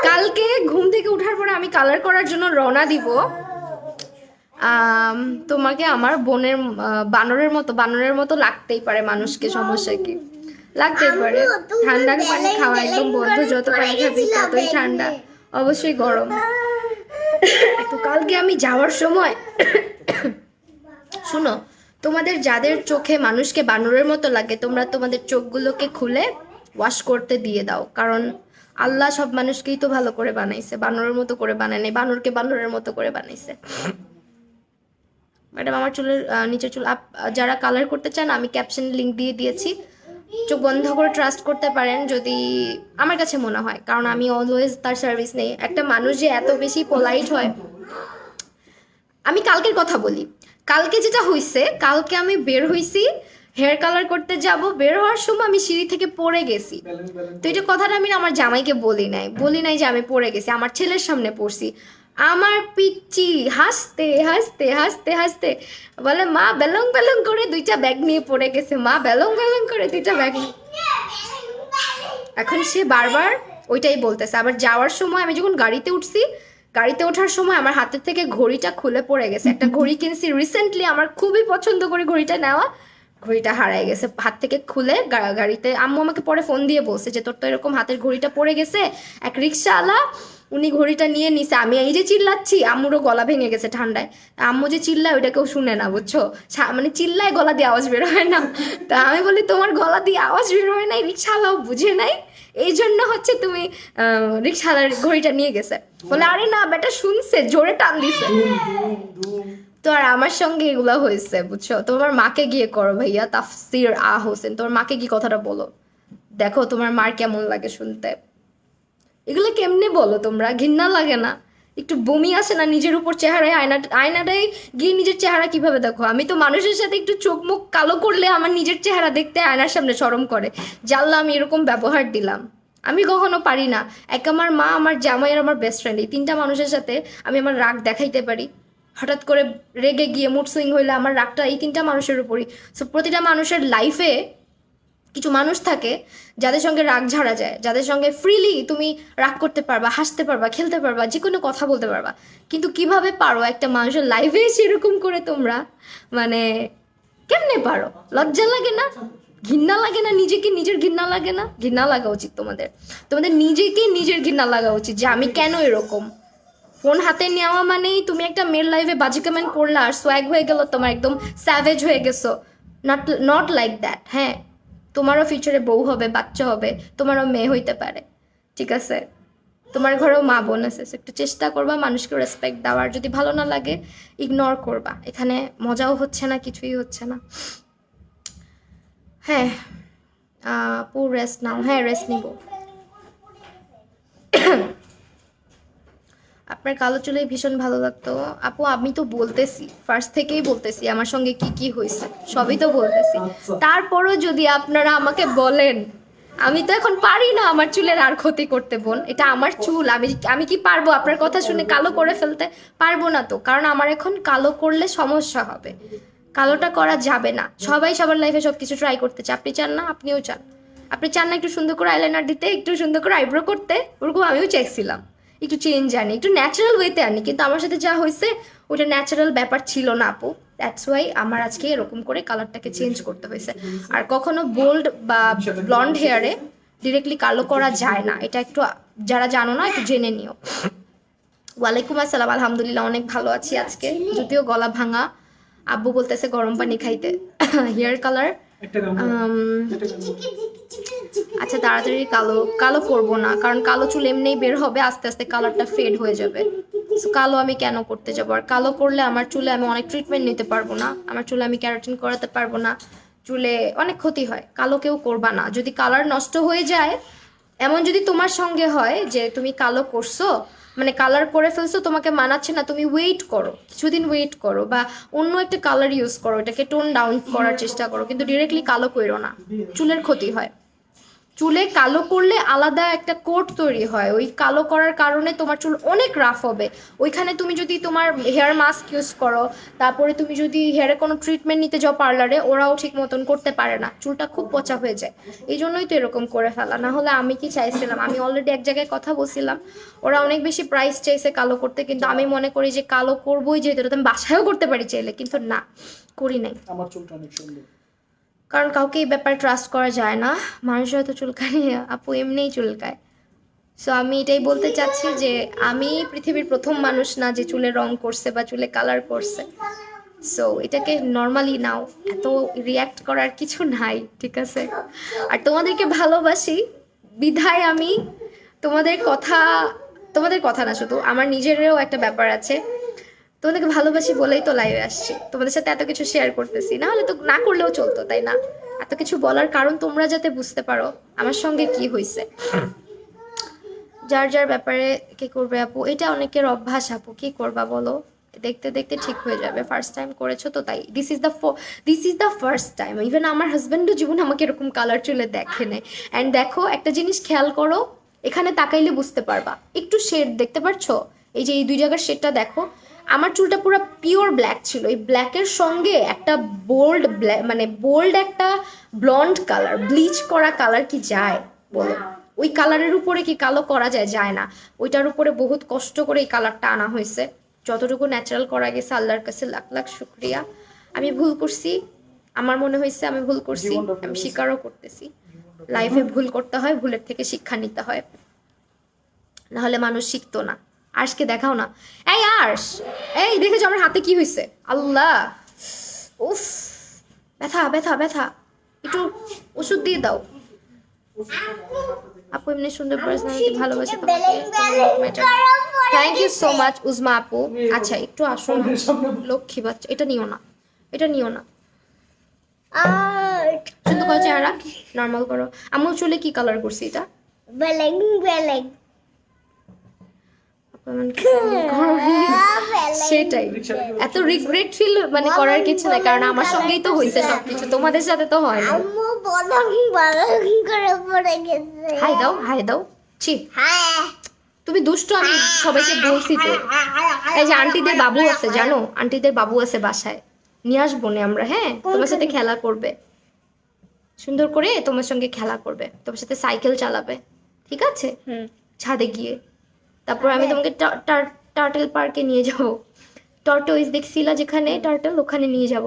কালকে ঘুম থেকে উঠার পরে আমি কালার করার জন্য রওনা দিব। তোমাকে আমার বোনের বানরের মতো লাগতেই পারে মানুষকে, সমস্যা কি? লাগতেই পারে। ঠান্ডা পানি খাওয়া একদম বন্ধ, যত পানি খাবি ততই ঠান্ডা, অবশ্যই গরম। তো কালকে আমি যাওয়ার সময় শুনো, তোমাদের যাদের চোখে মানুষকে বানরের মতো লাগে, তোমরা তোমাদের চোখগুলোকে খুলে ওয়াশ করতে দিয়ে দাও, কারণ আল্লাহ সব মানুষকেই তো ভালো করে বানাইছে, বানরের মতো করে বানায় নাই, বানরকে বানরের মতো করে বানাইছে। ম্যাডাম আমার চুলের নিচের চুল যারা কালার করতে চান আমি ক্যাপশন লিংক দিয়ে দিয়েছি, চোখ বন্ধ করে ট্রাস্ট করতে পারেন যদি আমার কাছে মনে হয়, কারণ আমি অলওয়েজ তার সার্ভিস নেই। একটা মানুষ যে এত বেশি পোলাইট হয়, আমি কালকের কথা বলি, কালকে যেটা হয়েছে, কালকে আমি বের হইছি হেয়ার কালার করতে যাব, বের হওয়ার সময় আমি সিঁড়ি থেকে পড়ে গেছি। তো এটা কথাটা আমি আমার জামাইকে বলি নাই যে আমি পড়ে গেছি, আমার ছেলের সামনে পড়ছি। আমার পিচ্চি হাসতে হাসতে হাসতে হাসতে বলে মা বেলং বেলং করে 2টা ব্যাগ নিয়ে পড়ে গেছে, মা বেলং বেলং করে 2টা ব্যাগ। এখন সে বারবার ওইটাই বলতেছে। আবার যাওয়ার সময় আমি যখন গাড়িতে উঠছি, গাড়িতে ওঠার সময় আমার হাতের থেকে ঘড়িটা খুলে পড়ে গেছে। একটা ঘড়ি কিনছি রিসেন্টলি, আমার খুবই পছন্দ করে ঘড়িটা নেওয়া, ঘড়িটা হারায় গেছে হাত থেকে খুলে গাড়িতে। আম্মু আমাকে পরে ফোন দিয়ে বলছে যে তোর তো এরকম হাতের ঘড়িটা পড়ে গেছে, এক রিক্সাওয়ালা উনি ঘড়িটা নিয়ে নিছে। আমি এই যে চিল্লাচ্ছি, আম্মুরও গলা ভেঙে গেছে ঠান্ডায়, আম্মু যে চিল্লায় ওইটা কেউ শুনে না বুঝছো, মানে চিল্লায় গলা দিয়ে আওয়াজ বের হয় না। তা আমি বলি তোমার গলা দিয়ে আওয়াজ বের হয় নাই, রিক্সাওয়ালাও বুঝে নাই, এই জন্য হচ্ছে তুমি রিক্সাওয়ালার ঘড়িটা নিয়ে গেছে। বলে আরে না বেটা শুনছে, জোরে টান দিছে। তো আর আমার সঙ্গে এগুলা হয়েছে বুঝছো। তোমার মাকে গিয়ে করো ভাইয়া, তাফসির হোসেন, তোমার মাকে কি কথাটা বলো, দেখো তোমার মার কেমন লাগে শুনতে। এগুলো কেমনে বলো তোমরা, ঘৃণা লাগে না? একটু বমি আসে না নিজের উপর চেহারায়? আয়নাটাই গিয়ে নিজের চেহারা কিভাবে দেখো? আমি তো মানুষের সাথে একটু চোখ মুখ কালো করলে আমার নিজের চেহারা দেখতে আয়নার সামনে শরম করে, জানলা আমি এরকম ব্যবহার দিলাম। আমি কখনো পারি না। এক আমার মা, আমার জামাই আর আমার বেস্ট ফ্রেন্ড, এই 3টা মানুষের সাথে আমি আমার রাগ দেখাইতে পারি। হঠাৎ করে রেগে গিয়ে মুড সুইং হইলে আমার রাগটা এই 3টা মানুষের উপরই। সো প্রতিটা মানুষের লাইফে কিছু মানুষ থাকে যাদের সঙ্গে রাগ ঝাড়া যায়, যাদের সঙ্গে ফ্রিলি তুমি রাগ করতে পারবা, হাসতে পারবা, খেলতে পারবা, যে কোনো কথা বলতে পারবা। কিন্তু কিভাবে পারো একটা মানুষের লাইফে সেরকম করে তোমরা, মানে কেমনে পারো? লজ্জা লাগে না? ঘৃণা লাগে না? নিজেকে নিজের ঘৃণা লাগে না? ঘৃণা লাগা উচিত তোমাদের, তোমাদের নিজেকে নিজের ঘৃণা লাগা উচিত যে আমি কেন এরকম। ফোন হাতে নেওয়া মানেই তুমি একটা মেয়ের লাইফে বাজি কমেন্ট করলা আর সোয়াগ হয়ে গেল তোমার, একদম স্যাভেজ হয়ে গেছো। Not like that. হ্যাঁ, তোমারও ফিউচারে বউ হবে, বাচ্চা হবে, তোমারও মেয়ে হইতে পারে, ঠিক আছে? তোমার ঘরেও মা বোন আছে, একটু চেষ্টা করবা মানুষকে রেসপেক্ট দেওয়ার। যদি ভালো না লাগে ইগনোর করবা, এখানে মজাও হচ্ছে না, কিছুই হচ্ছে না। হ্যাঁ আপু রেস্ট নাও। হ্যাঁ রেস্ট নিব। আপনার কালো চুলে ভীষণ ভালো লাগতো আপু। আমি তো বলতেছি, ফার্স্ট থেকেই বলতেছি আমার সঙ্গে কি কি হয়েছে সবই তো বলতেছি। তারপরও যদি আপনারা আমাকে বলেন, আমি তো এখন পারি না আমার চুলের আর ক্ষতি করতে বোন, এটা আমার চুল, আমি কি পারবো আপনার কথা শুনে কালো করে ফেলতে? পারবো না তো, কারণ আমার এখন কালো করলে সমস্যা হবে, কালোটা করা যাবে না। সবাই সবার লাইফে সব কিছু ট্রাই করতে চায়, আপনি চান না? আপনিও চান। আপনি চান না একটু সুন্দর করে আইলাইনার দিতে, একটু সুন্দর করে আইব্রো করতে? ওরকম আমিও চাইছিলাম একটু চেঞ্জ আনি, একটু ন্যাচারাল ওয়েতে আনি, কিন্তু আমার সাথে যা হয়েছে ওটা ন্যাচারাল ব্যাপার ছিল না আপু। দ্যাটস ওয়াই আমার আজকে এরকম করে কালারটাকে চেঞ্জ করতে হয়েছে। আর কখনো বোল্ড বা ব্লন্ড হেয়ারে ডিরেক্টলি কালো করা যায় না, এটা একটু যারা জানো না একটু জেনে নিও। ওয়ালাইকুম আসসালাম, আলহামদুলিল্লাহ অনেক ভালো আছি আজকে, যদিও গলা ভাঙা। আব্বু বলতেছে গরম পানি খাইতে। হেয়ার কালার আচ্ছা তাড়াতাড়ি কালো করব না, কারণ কালো চুল এমনিই বের হবে, আস্তে আস্তে কালারটা ফেড হয়ে যাবে। সো কালো আমি কেন করতে যাবো? আর কালো করলে আমার চুলে আমি অনেক ট্রিটমেন্ট নিতে পারবো না, আমার চুলে আমি ক্যারাটিন করাতে পারবো না, চুলে অনেক ক্ষতি হয়। কালো কেউ করবা না, যদি কালার নষ্ট হয়ে যায়, এমন যদি তোমার সঙ্গে হয় যে তুমি কালো করছো, মানে কালার করে ফেলছো, তোমাকে মানাচ্ছে না, তুমি ওয়েট করো, কিছুদিন ওয়েট করো, বা অন্য একটা কালার ইউজ করো, এটাকে টোন ডাউন করার চেষ্টা করো, কিন্তু ডিরেক্টলি কালো করো না, চুলের ক্ষতি হয়। চুলে কালো করলে আলাদা একটা কোট তৈরি হয়, ওই কালো করার কারণে তোমার চুল অনেক রাফ হবে। ওইখানে তুমি যদি তোমার হেয়ার মাস্ক ইউজ করো, তারপরে তুমি যদি হেয়ারে কোনো ট্রিটমেন্ট নিতে যাও পার্লারে, ওরাও ঠিক মতন করতে পারে না, চুলটা খুব পচা হয়ে যায়। এই জন্যই তো এরকম করে ফেলা, না হলে আমি কি চাইছিলাম, আমি অলরেডি এক জায়গায় কথা বলছিলাম, ওরা অনেক বেশি প্রাইস চাইছে কালো করতে, কিন্তু আমি মনে করি যে কালো করবোই, যেহেতু এটা তো আমি বাসায়ও করতে পারি চাইলে, কিন্তু না, করি নাই। আমার চুলটা অনেক সুন্দর। কারণ কাউকে এই ব্যাপারে ট্রাস্ট করা যায় না, মানুষ হয়তো চুলকানি, আপু এমনিই চুলকায়। সো আমি এটাই বলতে চাচ্ছি যে আমি পৃথিবীর প্রথম মানুষ না যে চুলে রং করছে বা চুলে কালার করছে। সো এটাকে নর্মালি নাও, এত রিয়্যাক্ট করার কিছু নাই, ঠিক আছে? আর তোমাদেরকে ভালোবাসি বিধায় আমি তোমাদের কথা, তোমাদের কথা না, শুধু আমার নিজেরও একটা ব্যাপার আছে, তোমাদেরকে ভালোবাসি বলেই তো লাইভে আসছি, তোমাদের সাথে এত কিছু শেয়ার করতেছি, না হলে তো না করলেও চলতো, তাই না? এত কিছু বলার কারণ তোমরা যাতে বুঝতে পারো আমার সঙ্গে কি হয়েছে। যার যার ব্যাপারে কি করবে আপু, এটা অনেকের অভ্যাস আপু, কি করবা বলো, দেখতে দেখতে ঠিক হয়ে যাবে। ফার্স্ট টাইম করেছো তো তাই, this is the first time. Even আমার হাজব্যান্ডও জীবন আমাকে এরকম কালার চুলে দেখে নেয়। অ্যান্ড দেখো একটা জিনিস খেয়াল করো, এখানে তাকাইলে বুঝতে পারবা, একটু শেড দেখতে পারছো, এই যে এই দুই জায়গার শেডটা দেখো, আমার চুলটা পুরো পিওর ব্ল্যাক ছিল, এই ব্ল্যাকের সঙ্গে একটা বোল্ড ব্ল্যাক, মানে বোল্ড একটা ব্লন্ড কালার, ব্লিচ করা কালার কি যায় বলো? ওই কালারের উপরে কি কালো করা যায়? যায় না। ওইটার উপরে বহুত কষ্ট করে এই কালারটা আনা হয়েছে, যতটুকু ন্যাচারাল করা গেছে আল্লাহর কাছে লাখ লাখ শুক্রিয়া। আমি ভুল করছি, আমার মনে হয়েছে আমি ভুল করছি, আমি স্বীকারও করতেছি। লাইফে ভুল করতে হয়, ভুলের থেকে শিক্ষা নিতে হয়, না হলে মানুষ শিখতো না। আর্শকে দেখাও না, এই আর্শ, এই দেখেছো আমার হাতে কি হয়েছে? আল্লাহ, উফ, ব্যথা ব্যথা ব্যথা, একটু ওষুধ দিয়ে দাও। আপু এমনি সুন্দর পার্সোনালিটি, ভালোবাসি তোমাকে, থ্যাংক ইউ সো মাচ উজমা আপু। আচ্ছা একটু আসো না, লক্ষ্মী বাচ্চা, এটা নিও না, এটা নিও না, সুন্দর করো চেহারা, নর্মাল করো। আমার চুলে কি কালার করছি এটা? আপু এমন কি সেটাই, এত রিগ্রেট ফিল মানে করার কিছু নাই, কারণ আমার সঙ্গেই তো হয়েছে সবকিছু, তোমাদের সাথে তো হয় না। হাই দাও, হাই দাও, ছি, তুমি দুষ্ট, আমি সবাইকে বলছি তো। এই যে আন্টিদের বাবু আছে জানো, আন্টিদের বাবু আছে বাসায়, নিয়ে আসবো না আমরা, হ্যাঁ তোমার সাথে খেলা করবে, সুন্দর করে তোমার সঙ্গে খেলা করবে, তোমার সাথে সাইকেল চালাবে, ঠিক আছে? ছাদে গিয়ে, তারপর আমি তোমাকে টার্টেল পার্কে নিয়ে যাবো, টর্টয়েস দেখছিলা যেখানে টার্টেল, ওখানে নিয়ে যাব।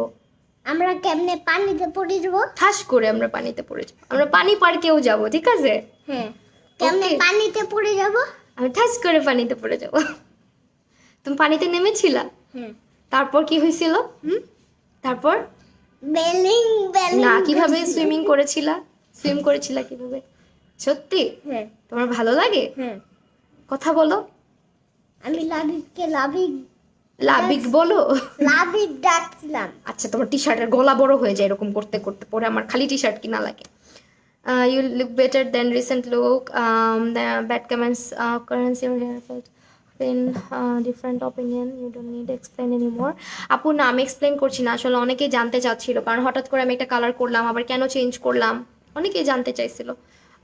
আমরা কেমনে পানিতে পড়ে যাব? ঠাস করে আমরা পানিতে পড়ে যাবো, আমরা পানি পার্কেও যাব, ঠিক আছে? হ্যাঁ, কেমনে Okay. পানিতে পড়ে যাব? আমি ঠাস করে পানিতে পড়ে যাব। তুমি পানিতে নেমেছিলা, হ্যাঁ, তারপর কি হয়েছিল? তারপর বেলিং বেলিং না, কিভাবে সুইমিং করেছিলা, সুইম করেছিলা কিভাবে? সত্যি হ্যাঁ, তোমার ভালো লাগে? হ্যাঁ, কথা বলো, আমি লাবিককে লাবিক লাবিক বলো। লাবিক ডাকছিলাম। আচ্ছা তোমার টি শার্টের গলা বড় হয়ে যায় এরকম করতে করতে, পরে আমার খালি টি শার্ট কিনা লাগে। You look better than recent look. The bad comments, currency or hair felt in different opinion. You don't need to explain anymore. আপু না, আমি এক্সপ্লেন করছি না, আসলে অনেকেই জানতে চাচ্ছিল, কারণ হঠাৎ করে আমি একটা কালার করলাম, আবার কেন চেঞ্জ করলাম, অনেকেই জানতে চাইছিল।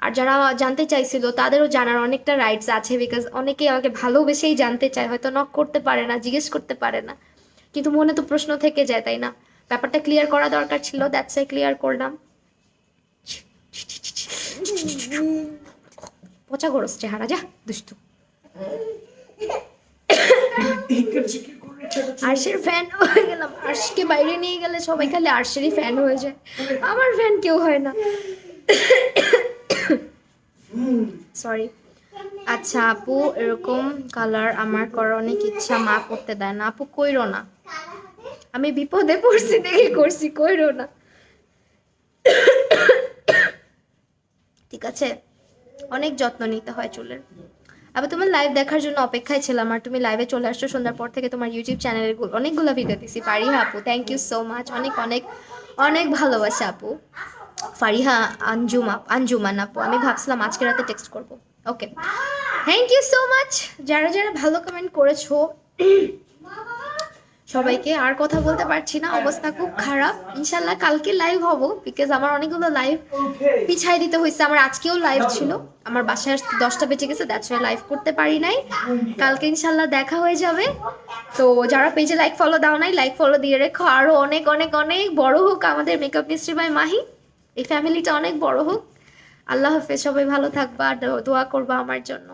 আর যারা জানতে চাইছিল তাদেরও জানার অনেকটা রাইটস আছে, বিকজ অনেকেই আমাকে ভালোবেসেই জানতে চায়, হয়তো নক করতে পারে না, জিজ্ঞেস করতে পারে না, কিন্তু মনে তো প্রশ্ন থেকে যায়, তাই না? ব্যাপারটা ক্লিয়ার করা দরকার ছিল, দ্যাটস আই ক্লিয়ার করলাম। পচা গরস চেহারা, যা দুষ্টু। আর্শের ফ্যান হয়ে গেলাম, আর্শকে বাইরে নিয়ে গেলে সবাই খালি আর্শেরই ফ্যান হয়ে যায়, আমার ফ্যান কেউ হয় না। সরি। আচ্ছা আপু, এরকম কালার আমার করার অনেক ইচ্ছা, মা করতে দেয় না। আপু কইরো না, আমি বিপদে পড়ছি দেখে করছি, কইরো না, ঠিক আছে? অনেক যত্ন নিতে হয় চুলের। আবার তোমার লাইভ দেখার জন্য অপেক্ষায় ছিলাম, আর তুমি লাইভে চলে আসছো সন্ধ্যার পর থেকে, তোমার ইউটিউব চ্যানেলের অনেকগুলো ভিডিও দিছি। পারি আপু, থ্যাংক ইউ সো মাচ, অনেক অনেক অনেক ভালোবাসা আপু। ফারিহা আঞ্জুমান আপু, আমি ভাবছিলাম আজকে রাতে টেক্সট করব। ওকে, থ্যাংক ইউ সো মাচ যারা যারা ভালো কমেন্ট করেছো সবাইকে। আর কথা বলতে পারছি না, অবস্থা খুব খারাপ। ইনশাল্লাহ কালকে লাইভ হব, বিকজ আমার অনেকগুলো লাইভ পিছাই দিতে হয়েছে। আমার আজকেও লাইভ ছিল, আমার বাসায় 10টা বেজে গেছে, দ্যাটস ওয়াই লাইভ করতে পারি নাই। কালকে ইনশাল্লাহ দেখা হয়ে যাবে। তো যারা পেজে লাইক ফলো দাও নাই, লাইক ফলো দিয়ে রেখো। আরো অনেক অনেক অনেক বড় হোক আমাদের মেকআপ মিস্ট্রি বাই মাহি, এই ফ্যামিলিটা অনেক বড় হোক। আল্লাহ হাফেজ, সবাই ভালো থাকবা, দোয়া করবা আমার জন্য।